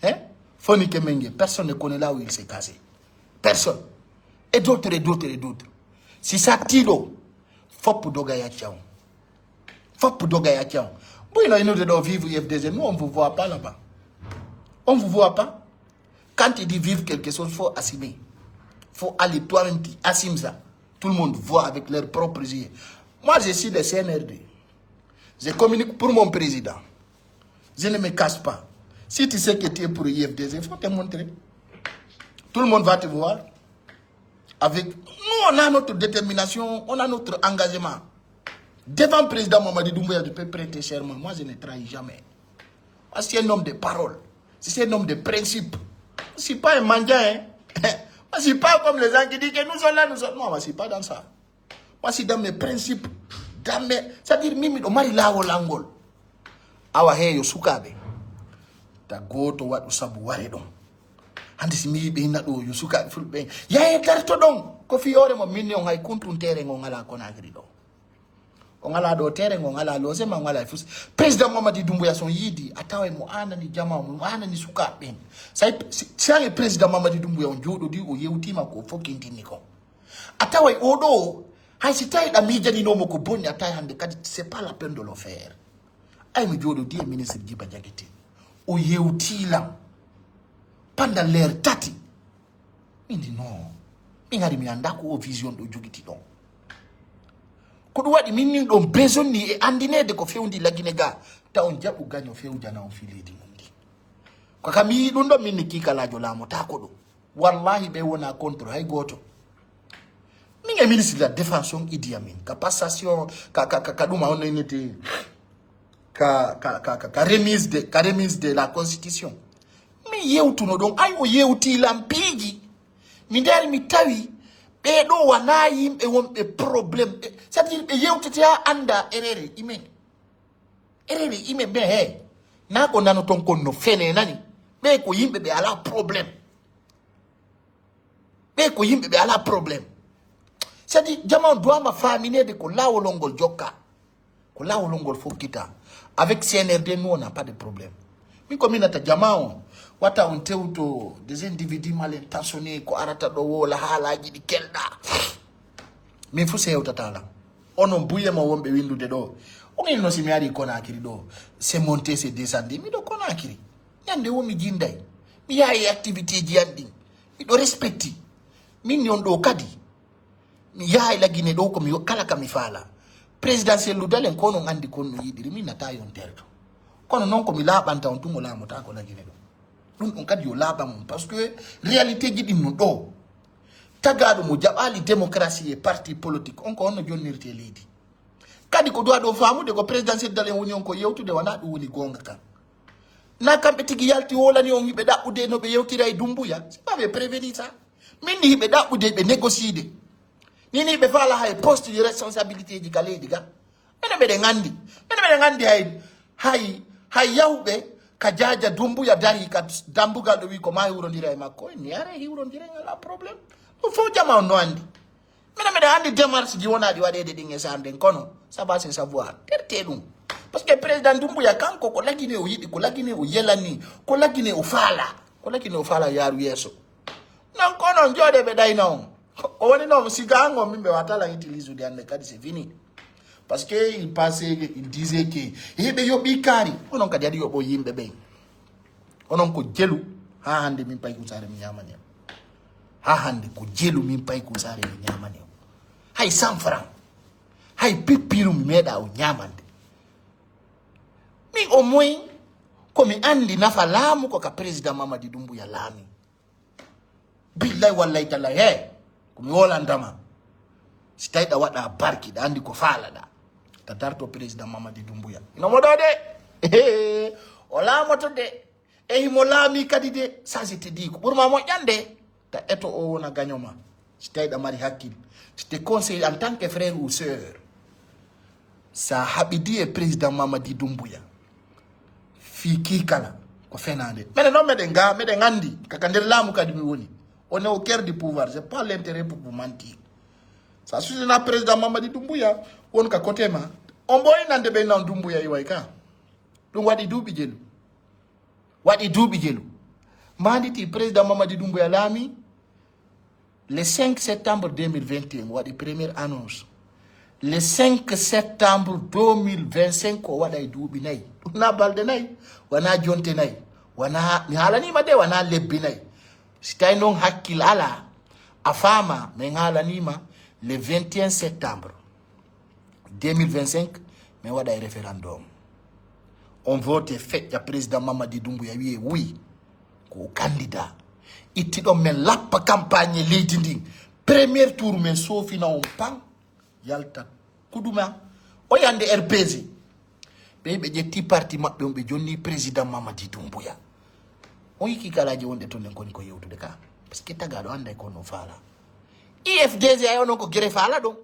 Hein? Foni Kemenge, personne ne connaît là où il s'est cassé. Personne. Et d'autres, et d'autres, et d'autres. Si ça tiro, faut pour doga ya tiao. Faut pour doga ya tiao. Bon, il y a une autre vivre IFDZ. Nous, on ne vous voit pas là-bas. On ne vous voit pas. Quand il dit vivre quelque chose, il faut assumer. Il faut aller toi-même, assumer ça. Tout le monde voit avec leurs propres yeux. Moi, je suis le CNRD. Je communique pour mon président. Je ne me cache pas. Si tu sais que tu es pour IFDZ, il faut te montrer. Tout le monde va te voir. Avec nous, on a notre détermination, on a notre engagement. Devant le président Mamadi Doumbouya, je peux prêter serment. Moi, je ne trahis jamais. Moi, je suis un homme de parole. Je suis un homme de principe. Je ne suis pas un mendiant. Hein? Moi, je ne suis pas comme les gens qui disent que nous sommes là, nous sommes. Non, moi, je ne suis pas dans ça. Moi, je suis dans mes principes. C'est-à-dire, Mimi, on m'a dit là, au langol. Awa he yo sukabe. Ta goto wat usabu waredon. Andi si mi be na do yo sukabe fulbe. Ya e tarto don ko fi yore mo minni on hay kuntun tere ngo ngala Conakry do. O ngala do tere ngo ngala lo se ma ngala fus. President Mamadi Doumbouya son yidi atawe mo ana ni jama mo ana ni sukabe. Sai le president Mamadi Doumbouya on jodo di o yewtima ko fokin dinni ko. Atawe odo hay si tay da mi jadi no mo ko bonni atay hande kadi c'est pas la peine de le faire. Aïe me jodo di ministre Djiba Diakité. O yewtila pendant l'air tati. Mi dit non. Mi ngari mi andako o vision do jogiti don. Ko do wadi min don besoin ni e andinede ko fewndi laginega ta on jabu ganyo fewjana on filidi mundi. Ko kami dun do min ki kala jolamo ta ko do. Wallahi be wona contre hay goto. Mi ngi ministre de la défense Idi Amin. Ka passation ka duma on nete remise de la constitution. Mais yewtu no donc ay o yewti lampiji mi ndari mi tawi be do wana yimbe wonbe problème c'est-à-dire be yewtete anda erere ime be he na ko nano ton kon no fene nani be ko yimbe be ala problème c'est-à-dire jama doit ma famille de ko lawolongol jokka ko lawolongol fokita. Avec CNRD, nous, on n'a pas de problème. Mais comme il y a des gens, wata on teuto des individus mal intentionnés, ko arata do la hala di kelda. Mais faut se utatala. On bouille ma wombe windu de do. On est no simiari Conakry do. C'est monter, c'est descendre. Mi do Conakry. Yande wo mi jindai. Mi ya activité jiandi. Mi do respecti. Mi nyondo kadi. Mi ya la Guinée do ko mi kala kamifala. Présidentiel ludalen kono ngandi kono yidiri mi nata yon terto kono non ko mi labanta on tumo la mota ko la Guinée do dum on kadi yo laba mum parce que réalité gidi no do tagado mo jabali démocratie et parti politique on ko on jonnirte leydi kadi ko do famu de ko présidentiel dalen woni on ko yewtude wana do woni gonga kan na kambe tigi yalti wolani on yibe dabbude no be yewtira e Doumbouya c'est pas be prévenir ça min ni be dabbude be négocier Nini be fala hay poste de responsabilité di kale diga mena be de ngandi hay yawbe ka jaja Doumbouya dari ka dambuga do wi ko ma wurondira e makko ni are hi wurondira la problème o fo jama no andi mena be de andi démarche di wona di wade de dingue sande kono ça va se savoir terte dum parce que président Doumbouya kanko ko lagine o yidi ko lagine o yelani ko lagine o fala yaru yeso nan kono jode be dai non. On est non, si gango mimbe watala utiliser de ande kadi c'est fini. Parce que il passait, il disait que yebe yo bikari, onon kadi adi yo bo yimbe be. Onon ko jelu ha hande min pay ko sare mi nyamane. Ha hande ko jelu min pay ko sare mi nyamane. Hay 100 francs. Hay pipiru mi meda o nyamande. Mi au moins comme andi nafa lamu ko ka président Mamadi Doumbouya lami. Billahi wallahi tala he. Mi wola ndama sitaida wada barki da andi ko fala da tatarto président Mamadi Doumbouya ino modode ola motode e himolami kadi de ça je te dis ko burma mo yande ta eto o wona gagnoma sitaida mari hakkil je te conseille en tant que frère ou sœur sa habidi e président Mamadi Doumbouya fi kikala ko fenande mede non mede ngandi kaka nder lamu kadi mi woni on est au cœur du pouvoir, c'est pas l'intérêt pour vous mentir. Ça suit le président Mamadi Doumbouya on ka côté ma on boy nande be nan Doumbouya yiway ka dum wadi dubi jelu manditi président Mamadi Doumbouya lami le 5 septembre 2021 wadi première annonce le 5 septembre 2025 ko wada dubi nay na balde nay wana jonte nay wana mi halani ma de wana lebbi nay sitay non hakkil ala afama me halani ma le 21 septembre 2025 me wada référendum on vote fait ya président Mamadi Doumbouya wiye oui ko candidat itti do men lappa campagne leydi ndi premier tour men sofina on pan yalta kuduma o yande RPG be jetti parti mabbe on be jonni président Mamadi Doumbouya on yiki kalaje wonde to nen koni ko yewtude ka parce que tagado ande ko no fala IFDG ayono ko gere fala do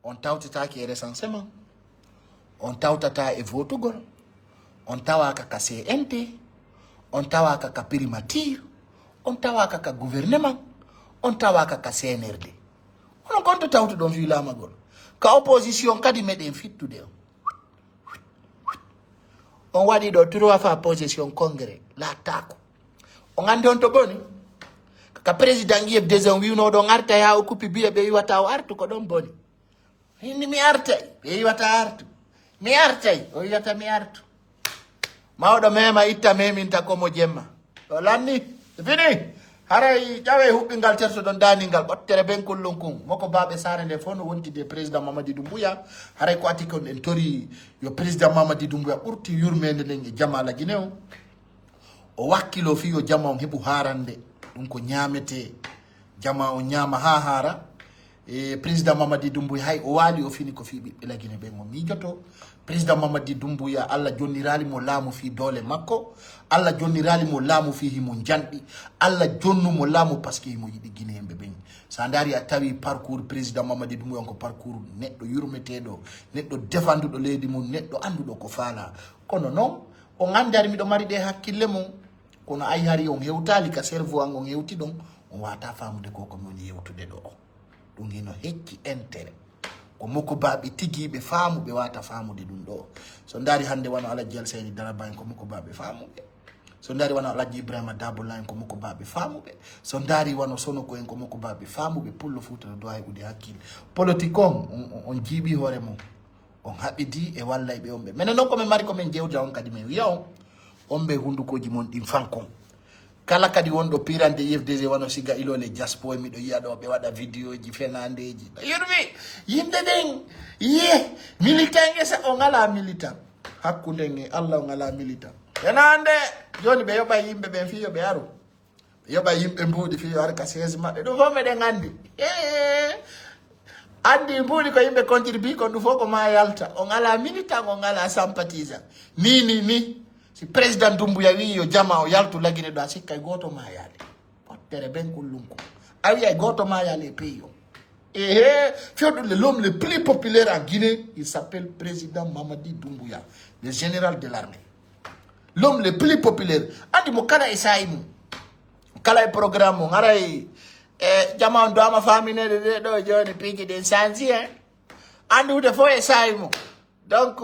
on tawtata ki recensement on tawtata e votugol on tawa ka CNT on tawa ka primature on tawa ka gouvernement on tawa ka CNRD on konto tawtu don fi lamagol ka opposition kadi meden fittude on wadi do trois fois opposition congrès la tako on andi on to boni ka président yeb des on wi no do ngarta ya occupi biye be wata o artu ko don boni ni mi arta be wata artu mi artay o yata mi artu mawdo mema itta memi ta ko mo jemma to lanni fini haray jawe hubbingal terso don daningal bottere ben kullunkum moko babe sare de fono wonti de président Mamadi Doumbouya haray ko ati kon en tori yo président Mamadi Doumbouya urti yurmende nen e jamala ginew o wakkilo fi yo jama on hebu harande dum ko nyamete jama o nyama ha hara e président Mamadi Doumbouya hay o wali o fini ko fi bibbe lagine be mo mijoto président Mamadi Doumbouya alla jonnirali mo laamu fi dole makko alla jonnirali mo laamu fi himo jandi alla jonnu mo laamu parce que mo yidi gine hembe ben sa ndari a tawi parcours président Mamadi Doumbouya ko parcours neddo yurmetedo neddo defandudo leydi mum neddo andudo ko faala kono non o ngandari mi do mari de hakkille mum kono ay hari on hewtali ka cerveau an on hewti don on wata famude ko ko mon hewtude do dum hino hekki intérêt ko moko babe tigibe faamu be wata faamude dum do so ndari hande wana ala jel seyni daraba en ko moko babe faamude so ndari wana ala Ibrahima Dabola en ko moko babe faamude so ndari wana Sonoko en ko moko babe faamude pullo futa do ay ude hakkil politique on jibi hore mo on habidi e wallay be ombe menen non ko me mari ko men jewda on kadi men wiyo ombe hundukoji mon dim fankon kala kadi wondo pirande IFDG wano siga ilole jaspo mi do yiya do be wada video ji fenandeji yurmi yimbe den ye militant ngesa o ngala militant hakkunde nge Allah o ngala militant fenande joni be yoba yimbe ben fiyo be aro yoba yimbe mbudi fiyo har ka sezi mabbe do fo me de ngandi andi mbudi ko yimbe contribute ko du fo ko ma yalta o ngala militant o ngala sympathiser ni si président Doumbouya wi yo jama o yaltu lagine do asikay goto ma yale pottere ben kullunko awi ay goto ma yale peyo l'homme le plus populaire en Guinée il s'appelle président Mamadi Doumbouya le général de l'armée l'homme le plus populaire andi mo kala isaimu kala programme mo ngaray jama on do ama famine de do joni piji den sanzi andi de fo isaimu donc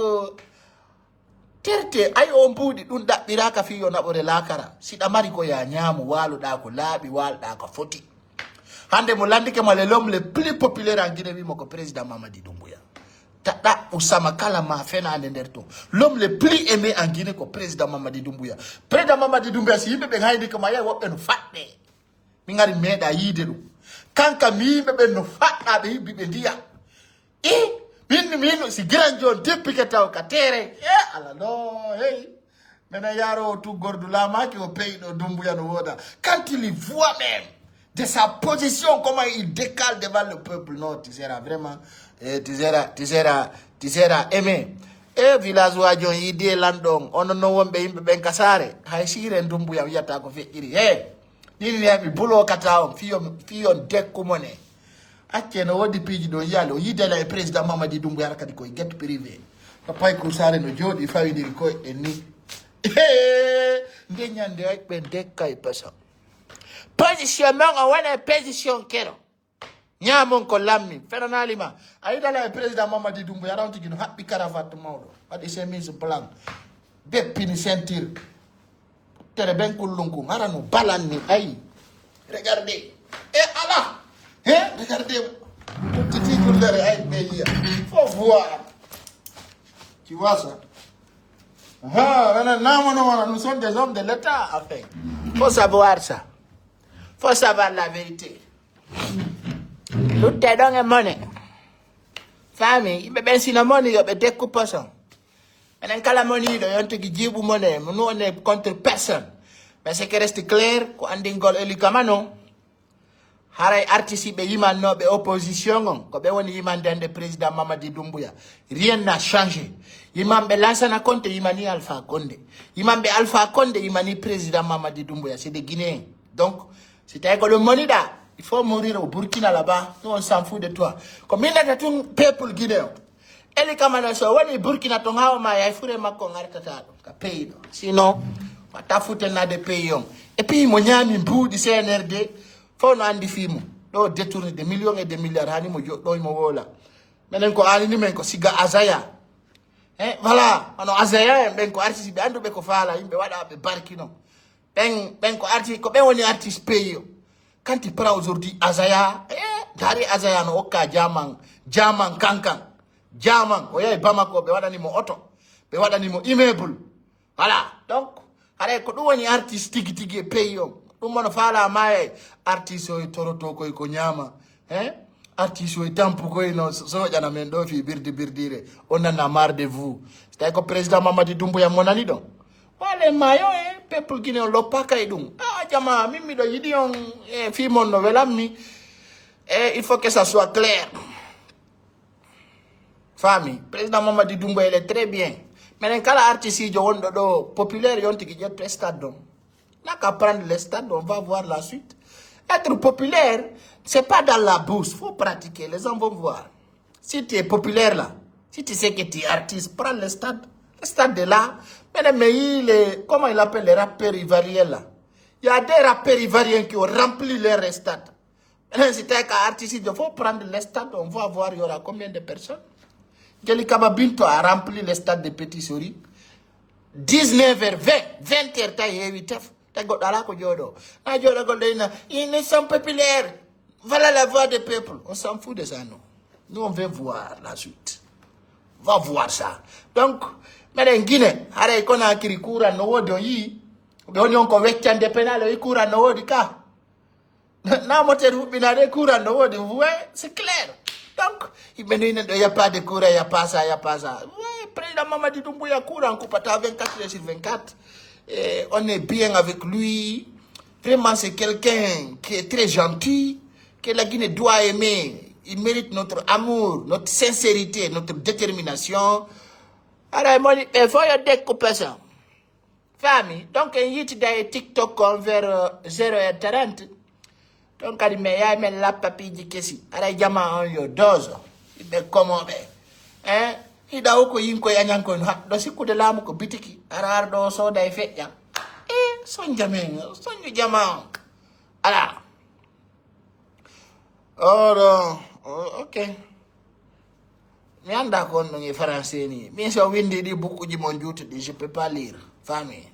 terte ay on buudi dun dabbiraka fi yo nabore lakara sida mari ko ya nyaamu waluda ko laabi walda ko foti hande mo landike mo l'homme le plus populaire en Guinée wi mo ko président Mamadi Doumbouya tada Oussama Kala ma fenande nder to l'homme le plus aimé en Guinée ko président Mamadi Doumbouya président Mamadi Doumbouya si yimbe be haydi ko ma yai wobbe no fadde mi ngari meeda yide dum kanka mi yimbe be no fadda be hibbi be ndiya Mino si grand John depuis que taw ka tere ala no hey mena yaro tout gordu la maki au pays de Doumbouya no woda quand il voit même de sa position comment il décale devant le peuple non tu seras vraiment tu seras aimé village wajon yidi landon on no wombe yimbe ben kasare hay sire Doumbouya yata ko fekkiri nini yabi bulo kataw fiyo dekku mone acce no wodi piji do yalo yidela e président Mamadi Doumbouya kadi ko get privé papa ko sare no jodi fawidiri ko en ni Ndenyande ay pendeka ipasa. Position manga wana position kero. Nyamon ko lammi fenanalima. Aida la président Mamadi Doumbouya rawti gino habbi cravate mawdo. Wadi chemise blanc. Beppini ceinture. Tere ben kullungu maranu balanni ay. Regardez. Allah. Regardez. Petit couleur ay pays. Faut voir. Tu vois ça? Nous sommes des hommes de l'État, enfin. Faut savoir ça. Faut savoir la vérité. Tout est dans la monnaie. Famille, il ben si la monnaie, il découpe ça. Et quand la monnaie, il y a un truc qui dit monnaie, nous on est contre personne. Mais ce qui reste clair, quand on dit que l'élikamano, haray artiste be yiman no be opposition ko be woni yiman den de président Mamadi Doumbouya, rien n'a changé. Yiman be Lansana Conté yimani Alpha Condé, yiman be Alpha Condé yimani président Mamadi Doumbouya, c'est des Guinéens. Donc c'était que le monida, il faut mourir au Burkina là-bas, nous on s'en fout de toi. Comme il y a tout peuple guinéen. Eli kamana so woni Burkina ton hawa ma ya fure makko ngartata ka pays. Sinon ta foute na de pays. Et puis mo nyami mboudi CNRD faut no andi fimu do détourner des millions et des milliards hani mo joddo mo wola menen ko ani men ko siga azaya voilà ono azaya ben ko artiste be andu be ko fala yimbe wada be barkino ben ko artiste ko be woni artiste pays quand il prend aujourd'hui azaya dari azaya no okka jaman kankan jaman oya Bamako be wada ni mo auto be wada ni mo immeuble voilà donc are ko do woni artiste tigi pays Tout le fala mai artiste o toroto ko ko nyama artiste o tampu ko no so jana mendo fi birdire on en a marre de vous c'est que président Mamadi Doumbouya monani don wale mayo peuple guinéen lo paka idum jama mimi do yidi on fi mon novela mi il faut que ça soit clair famille président Mamadi Doumbouya il est très bien mais quand l'artiste jo wondo do populaire yonti ki jet stade don. N'a qu'à prendre le stade, on va voir la suite. Être populaire, c'est pas dans la bourse, faut pratiquer, les gens vont voir. Si tu es populaire là, si tu sais que tu es artiste, prends le stade est là. Mais comment il appelle les rappeurs ivoiriens là? Il y a des rappeurs ivoiriens qui ont rempli leur stade. Maintenant, si tu es artiste, il faut prendre le stade, on va voir, il y aura combien de personnes. Geli Kababinto a rempli le stade de Petit Souris. 19h20, 20h, t'as 8h. Ils sont populaires. Voilà la voix des peuples. On s'en fout de ça, non. Nous, on veut voir la suite. On va voir ça. Donc, mais en Guinée, il y a des cours à nous, il y a des pénales, il y a des cours à nous, c'est clair. Donc, il n'y a pas de cours, il n'y a pas ça, il n'y a pas ça. Oui, président Mamadi Doumbouya court en coupe à 24 sur 24. Et on est bien avec lui. Vraiment, c'est quelqu'un qui est très gentil, que la Guinée doit aimer. Il mérite notre amour, notre sincérité, notre détermination. Alors, il faut y découper ça. Famille, donc, il y a des TikTok vers 0h30. Donc, il y a la papi di kesi. Alors, il y a une dose. Il est commandé. Ida uko yinko yanyanko do siku de lamu ko bitiki arar do so day fetja son jamen son jama ala ok mi anda ko no ngi français ni mi so windi di buku ji mon juuti di je peux pas lire famille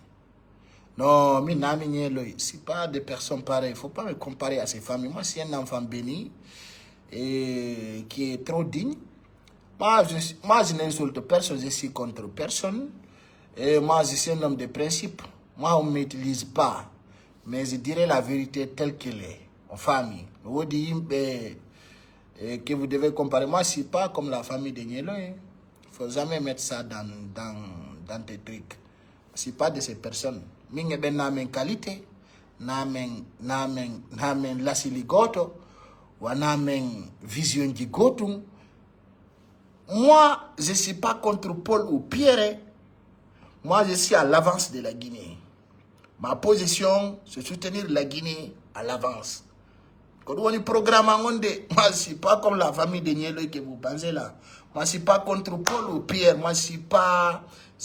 non mi nami nyelo c'est pas des personnes pareilles, faut pas me comparer à ces familles. Moi c'est un enfant béni et qui est trop digne. Moi, je n'insulte personne, je suis contre personne. Et moi, je suis un homme de principe. Moi, on ne m'utilise pas. Mais je dirais la vérité telle qu'elle est, en famille. Vous dites que vous devez comparer. Moi, je ne suis pas comme la famille de Nielo. Il ne faut jamais mettre ça dans tes trucs. Je ne suis pas de ces personnes. Je n'ai pas de qualité. Je n'ai pas de lasiligoto. Je n'ai pas de vision de gotum. Moi, je ne suis pas contre Paul ou Pierre. Moi, je suis à l'avance de la Guinée. Ma position, c'est soutenir la Guinée à l'avance. Quand on y programme, moi, je ne suis pas comme la famille de Nielo que vous pensez là. Moi, je ne suis pas contre Paul ou Pierre. Moi, je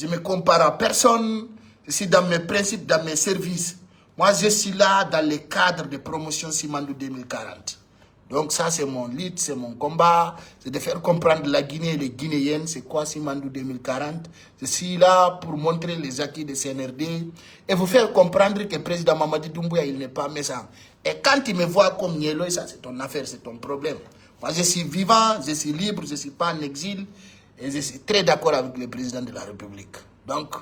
ne me compare à personne. je suis dans mes principes, dans mes services. Moi, je suis là dans le cadre de promotion Simandou 2040. Donc ça, c'est mon lead, c'est mon combat. C'est de faire comprendre la Guinée et les Guinéennes, c'est quoi Simandou 2040. Je suis là pour montrer les acquis de CNRD et vous faire comprendre que le président Mamadi Doumbouya, il n'est pas méchant. Et quand il me voit comme Nielo, ça c'est ton affaire, c'est ton problème. Moi, je suis vivant, je suis libre, je ne suis pas en exil et je suis très d'accord avec le président de la République. Donc,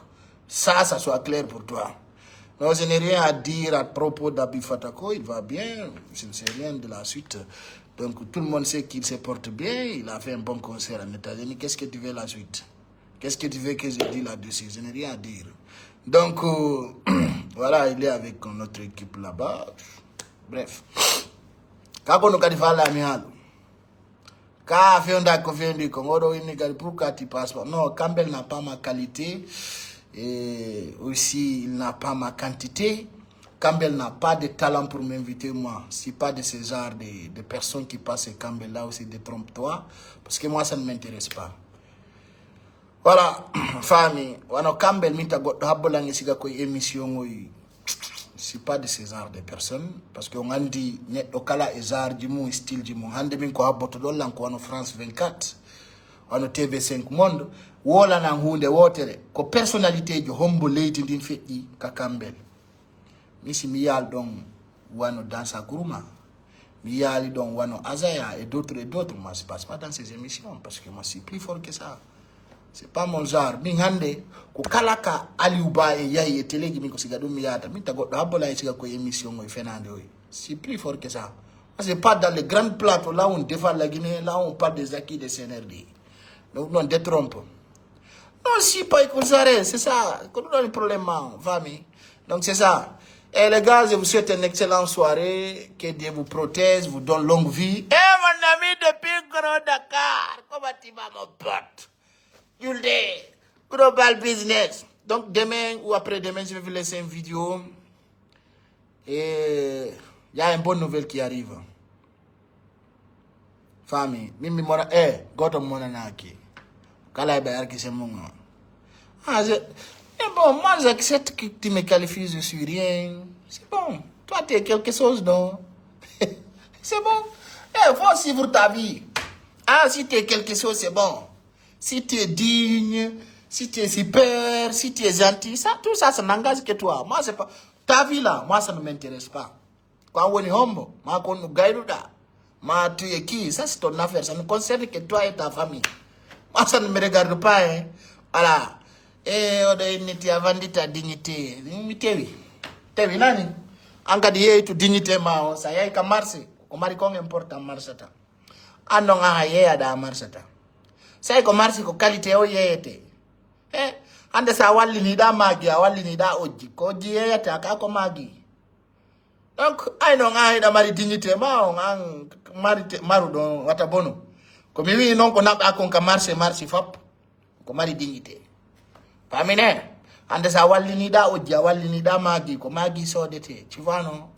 ça soit clair pour toi. Non, je n'ai rien à dire à propos d'Abi Fatako, il va bien, je ne sais rien de la suite. Donc tout le monde sait qu'il se porte bien, il a fait un bon concert en États-Unis. Qu'est-ce que tu veux la suite? Qu'est-ce que tu veux que je dise là-dessus? Je n'ai rien à dire. Donc voilà, il est avec notre équipe là-bas. Bref. Kako no kadifa la mihalo. Ka fionda ko fiondi ko ngodo ini kadi pourquoi tu passes pas? Non, Campbell n'a pas ma qualité. Et aussi, il n'a pas ma quantité. Campbell n'a pas de talent pour m'inviter, moi. Si pas de ce genre de personnes qui passent Campbell là aussi, détrompe-toi. Parce que moi, ça ne m'intéresse pas. Voilà, famille. Wano Campbell, minta goddo habbolangi siga ko émission. Je suis pas de ce genre de personnes. Parce qu'on a dit, net okala e genre jimu, style jimu. Hande min ko habboto do lan ko wano France 24. Wano TV5 Monde. Wola na hunde wotere ko personnalité jo hombo leydi ndin feƴƴi ka Campbell. Misi mi yal don wano Dansa Gourouma, mi yali don wano Azaya et d'autres, moi je passe pas dans ces émissions parce que moi je suis plus fort que ça. C'est pas mon genre. Min hande ko kalaka Aliouba e yayi e téléji min ko siga dum mi yata min tagoddo habbola e siga ko émission o fenande o. C'est plus fort que ça. C'est pas dans les grands plateaux là où on défend la Guinée, là où on parle des acquis de CNRD. Donc non, détrompe. Non, si, pas écouter, c'est ça. Qu'on a le problème, famille. Donc, c'est ça. Et les gars, je vous souhaite une excellente soirée. Que Dieu vous protège, vous donne longue vie. Eh, mon ami depuis Gros Dakar, comment tu vas, mon pote? You'll day. Global business. Donc, demain ou après-demain, je vais vous laisser une vidéo. Et il y a une bonne nouvelle qui arrive. Famille. Mimi mona, goto mona naki. Kala bayar qui c'est mon. Ah, mais bon, moi j'accepte que tu me qualifies, je suis rien. C'est bon. Toi, tu es quelque chose, non? C'est bon. Faut suivre ta vie. Ah, si tu es quelque chose, c'est bon. Si tu es digne, si tu es super, si tu es gentil, ça, tout ça, ça n'engage que toi. Moi, c'est pas. Ta vie là, moi, ça ne m'intéresse pas. Quand on est homme, moi, quand on gagne là, moi, tu es qui? Ça, c'est ton affaire. Ça ne concerne que toi et ta famille. Moi, ça ne me regarde pas, hein. Voilà. Et on a vendu ta dignité. Tevi, nani? Anga di tu dignité mao. Ça y est, ka marché. Komari kong important marsata. Ando nga ye ada marsata. Ça y est, ko marché ko qualité o yete. Ande sa wali ni da magi, wali ni da oji. Ko ji yete aka ko magi. Donc, ay no nga da mari dignité mao. Mari maru don watabono. Ko mi wi non ko nak akon ka marché fop. Ko mari dignité. Pamine, ande sa wallini da oji, wallini da magi, ko magi sodete. Tu vois non?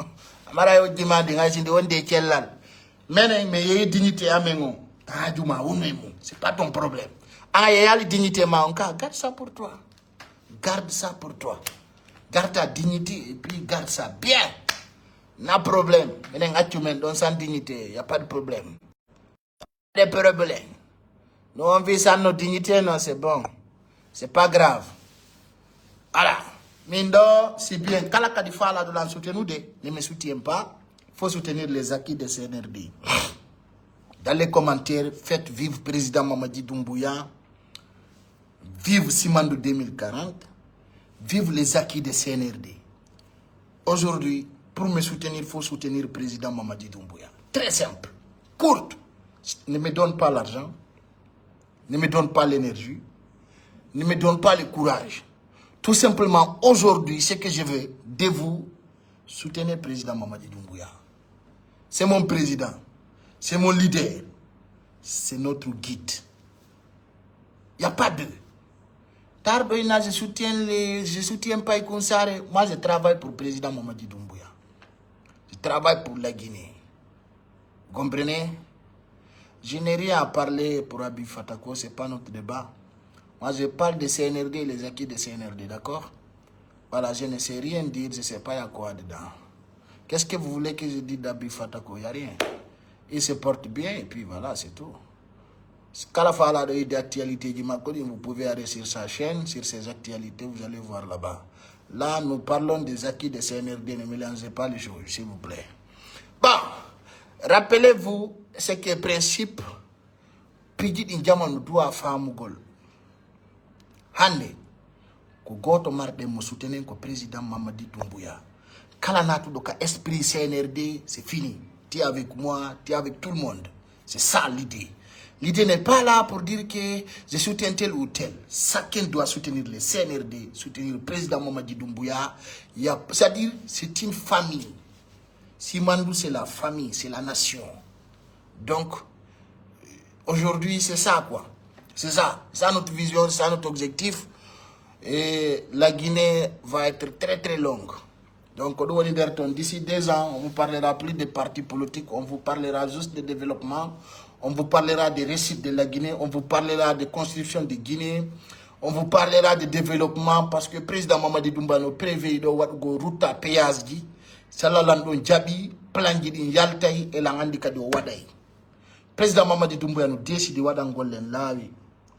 Amara oji mandi ngai sindi wonde cellal. Mene me ye dignité amengo. Ah juma wonemo. C'est pas ton problème. Ah yali dignité ma onka, garde ça pour toi. Garde ça pour toi. Garde ta dignité et puis garde ça bien. N'a problème. Mene ngatu men don sans dignité, y a pas de problème. Pas de problème. Nous on vit sans nos dignités, non, c'est bon. C'est pas grave. Voilà. Mindo, c'est bien. Quand la Kadifa là de la soutenir, ne me soutient pas. Il faut soutenir les acquis de CNRD. Dans les commentaires, faites vive président Mamadi Doumbouya. Vive Simandou 2040. Vive les acquis de CNRD. Aujourd'hui, pour me soutenir, il faut soutenir le président Mamadi Doumbouya. Très simple. Courte. Ne me donne pas l'argent. Ne me donne pas l'énergie. Ne me donne pas le courage. Tout simplement, aujourd'hui, ce que je veux de vous, soutenir le président Mamadi Doumbouya. C'est mon président. C'est mon leader. C'est notre guide. Il n'y a pas d'eux. Tardoina, je soutiens pas Ikounsare. Moi, je travaille pour le président Mamadi Doumbouya. Je travaille pour la Guinée. Vous comprenez? Je n'ai rien à parler pour Abi Fatako, ce n'est pas notre débat. Moi, je parle de CNRD et les acquis de CNRD, d'accord? Voilà, je ne sais rien dire, je ne sais pas il y a quoi dedans. Qu'est-ce que vous voulez que je dise d'Abi Fatako? Il n'y a rien. Il se porte bien et puis voilà, c'est tout. Quand la fois d'actualité du Makodi, vous pouvez aller sur sa chaîne, sur ses actualités, vous allez voir là-bas. Là, nous parlons des acquis de CNRD, ne mélangez pas les choses, s'il vous plaît. Bon, rappelez-vous ce qui est principe. Pidji Indjaman doit faire Mougol. Hande, ko goto marde mo soutenir ko président Mamadi Doumbouya. Kala natu doka esprit CNRD, c'est fini. Tu es avec moi, tu es avec tout le monde. C'est ça l'idée. L'idée n'est pas là pour dire que je soutiens tel ou tel. Chacun doit soutenir le CNRD, soutenir le président Mamadi Doumbouya. C'est-à-dire, c'est une famille. Simandou, c'est la famille, c'est la nation. Donc, aujourd'hui, c'est ça, quoi. C'est ça. C'est notre vision, c'est notre objectif. Et la Guinée va être très, très longue. Donc, d'ici 2 ans, on ne vous parlera plus de partis politiques, on vous parlera juste de développement, on vous parlera des récits de la Guinée, on vous parlera de construction de Guinée, on vous parlera de développement parce que le président Mamadi Doumbouya nous prévoit de route à péage, Salalandon Djabi, plan de Yaltaï et la handicap de Wadaï. Président Mamadi Doumbouya nous décide de Wadangolen Lavi,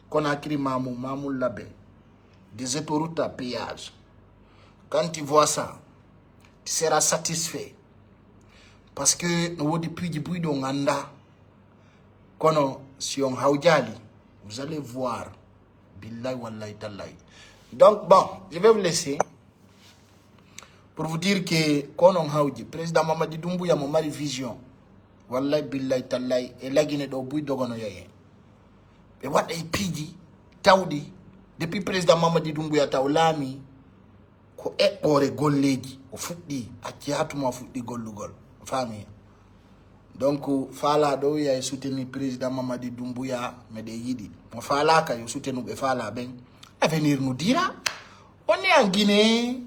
qu'on a créé Mamou Labé, des autoroutes à péage. Quand tu vois ça, tu seras satisfait. Parce que nous, depuis du bruit de Nganda, si on haoudjali, vous allez voir. Billahi wallahi tallahi. Donc, bon, je vais vous laisser. Pour vous dire que, quand on haoudji, président Mamadi Doumbouya, mon mari vision. Wallahi billahi tallahi. Et la Guinée do bruit de gono yaye. Et what est pidi, taoudi, depuis président Mamadi Doumbouya taoulami, ko ekore golleji o fuɗɗi acci hatuma fuɗɗi gollugol famille. Donc fala do ya soutenir président Mamadi Doumbouya mais des yidi mo fala ka yo soutenir be fala ben avenir nous dira. On est en Guinée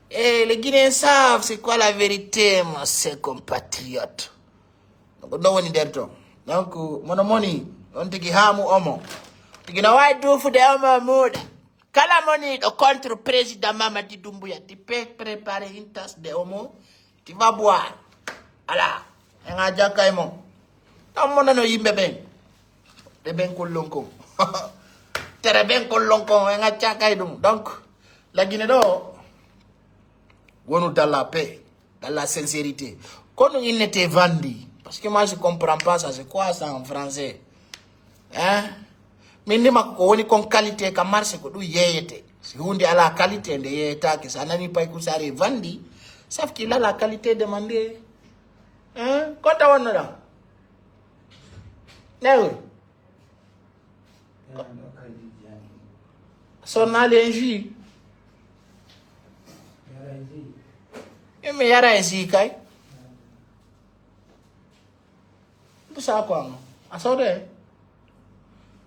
et les Guinéens savent c'est quoi la vérité, mon ses compatriotes. Donc no woni derto. Donc monomoni on tigi hamu omo tigi na way do fude omo mood. Kala moni contre le président Mamadi Doumbouya, tu peux préparer une tasse de homo, tu vas boire. Voilà. Et on a kaimo. Tout le monde no yimbe ben. De ben kolonko. Tere ben kolonko, et on a kaidum. Donc, la Guinée d'or, on est dans la paix, dans la sincérité. Quand il était vendu, parce que moi je ne comprends pas ça, c'est quoi ça en français? Hein? Mais ni makoni kon qualité ka marché ko du yeyete si hundi ala qualité de yeyeta que ça nani pas kusare vandi sauf qu'il a la qualité demandée. Hein? Quand on là né son allergie mais yara ici kai tout ça quoi à sauter.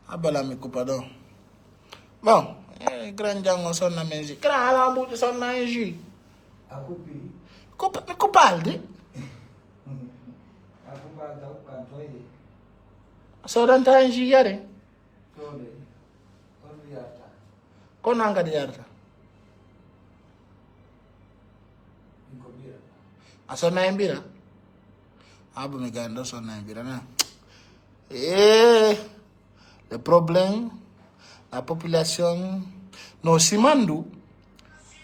Ah bah là, mais pardon. Bon, grand Django son na menji. Grand Alambo son na menji. A coupi. Mais coupalde. A coupa da cantoye. So dan ta menji yare. Tole. Kon yata. Kon anga di yarta. Inkobira. A son na mbira. Abu me ganda son na mbira na. Le problème, la population, non, Simandou,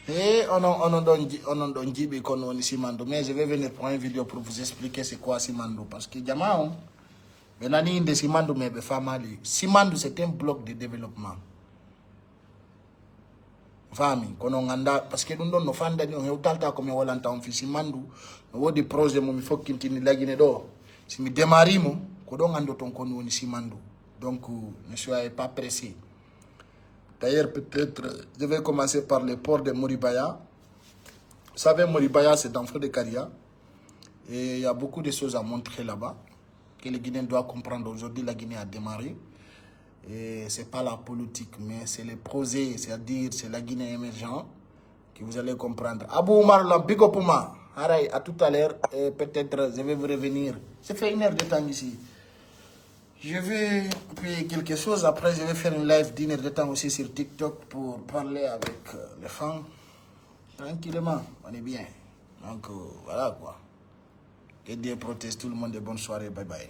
et on donne Djibi qu'on on Simandou, mais je vais venir pour une vidéo pour vous expliquer c'est quoi Simandou, parce que Djamao, Benani de Simandou, mais Befamali, Simandou c'est un bloc de développement. Famille, parce que nous avons fait des choses comme on l'a fait Simandou, nous avons des projets, il faut qu'ils tiennent la Guinée d'or. Si nous démarrons, nous avons fait Simandou. Donc, ne soyez pas pressés. D'ailleurs, peut-être, je vais commencer par le port de Moribaya. Vous savez, Moribaya, c'est dans le fleuve de Caria. Et il y a beaucoup de choses à montrer là-bas. Que les Guinéens doivent comprendre. Aujourd'hui, la Guinée a démarré. Et ce n'est pas la politique, mais c'est les projets, c'est-à-dire c'est la Guinée émergente que vous allez comprendre. Abou Omar, la big up Omar. À tout à l'heure. Et peut-être, je vais vous revenir. C'est fait 1 heure de temps ici. Je vais payer quelque chose. Après, je vais faire une live d'1 heure de temps aussi sur TikTok pour parler avec les femmes. Tranquillement, on est bien. Donc, voilà quoi. Que Dieu protège tout le monde et bonne soirée. Bye bye.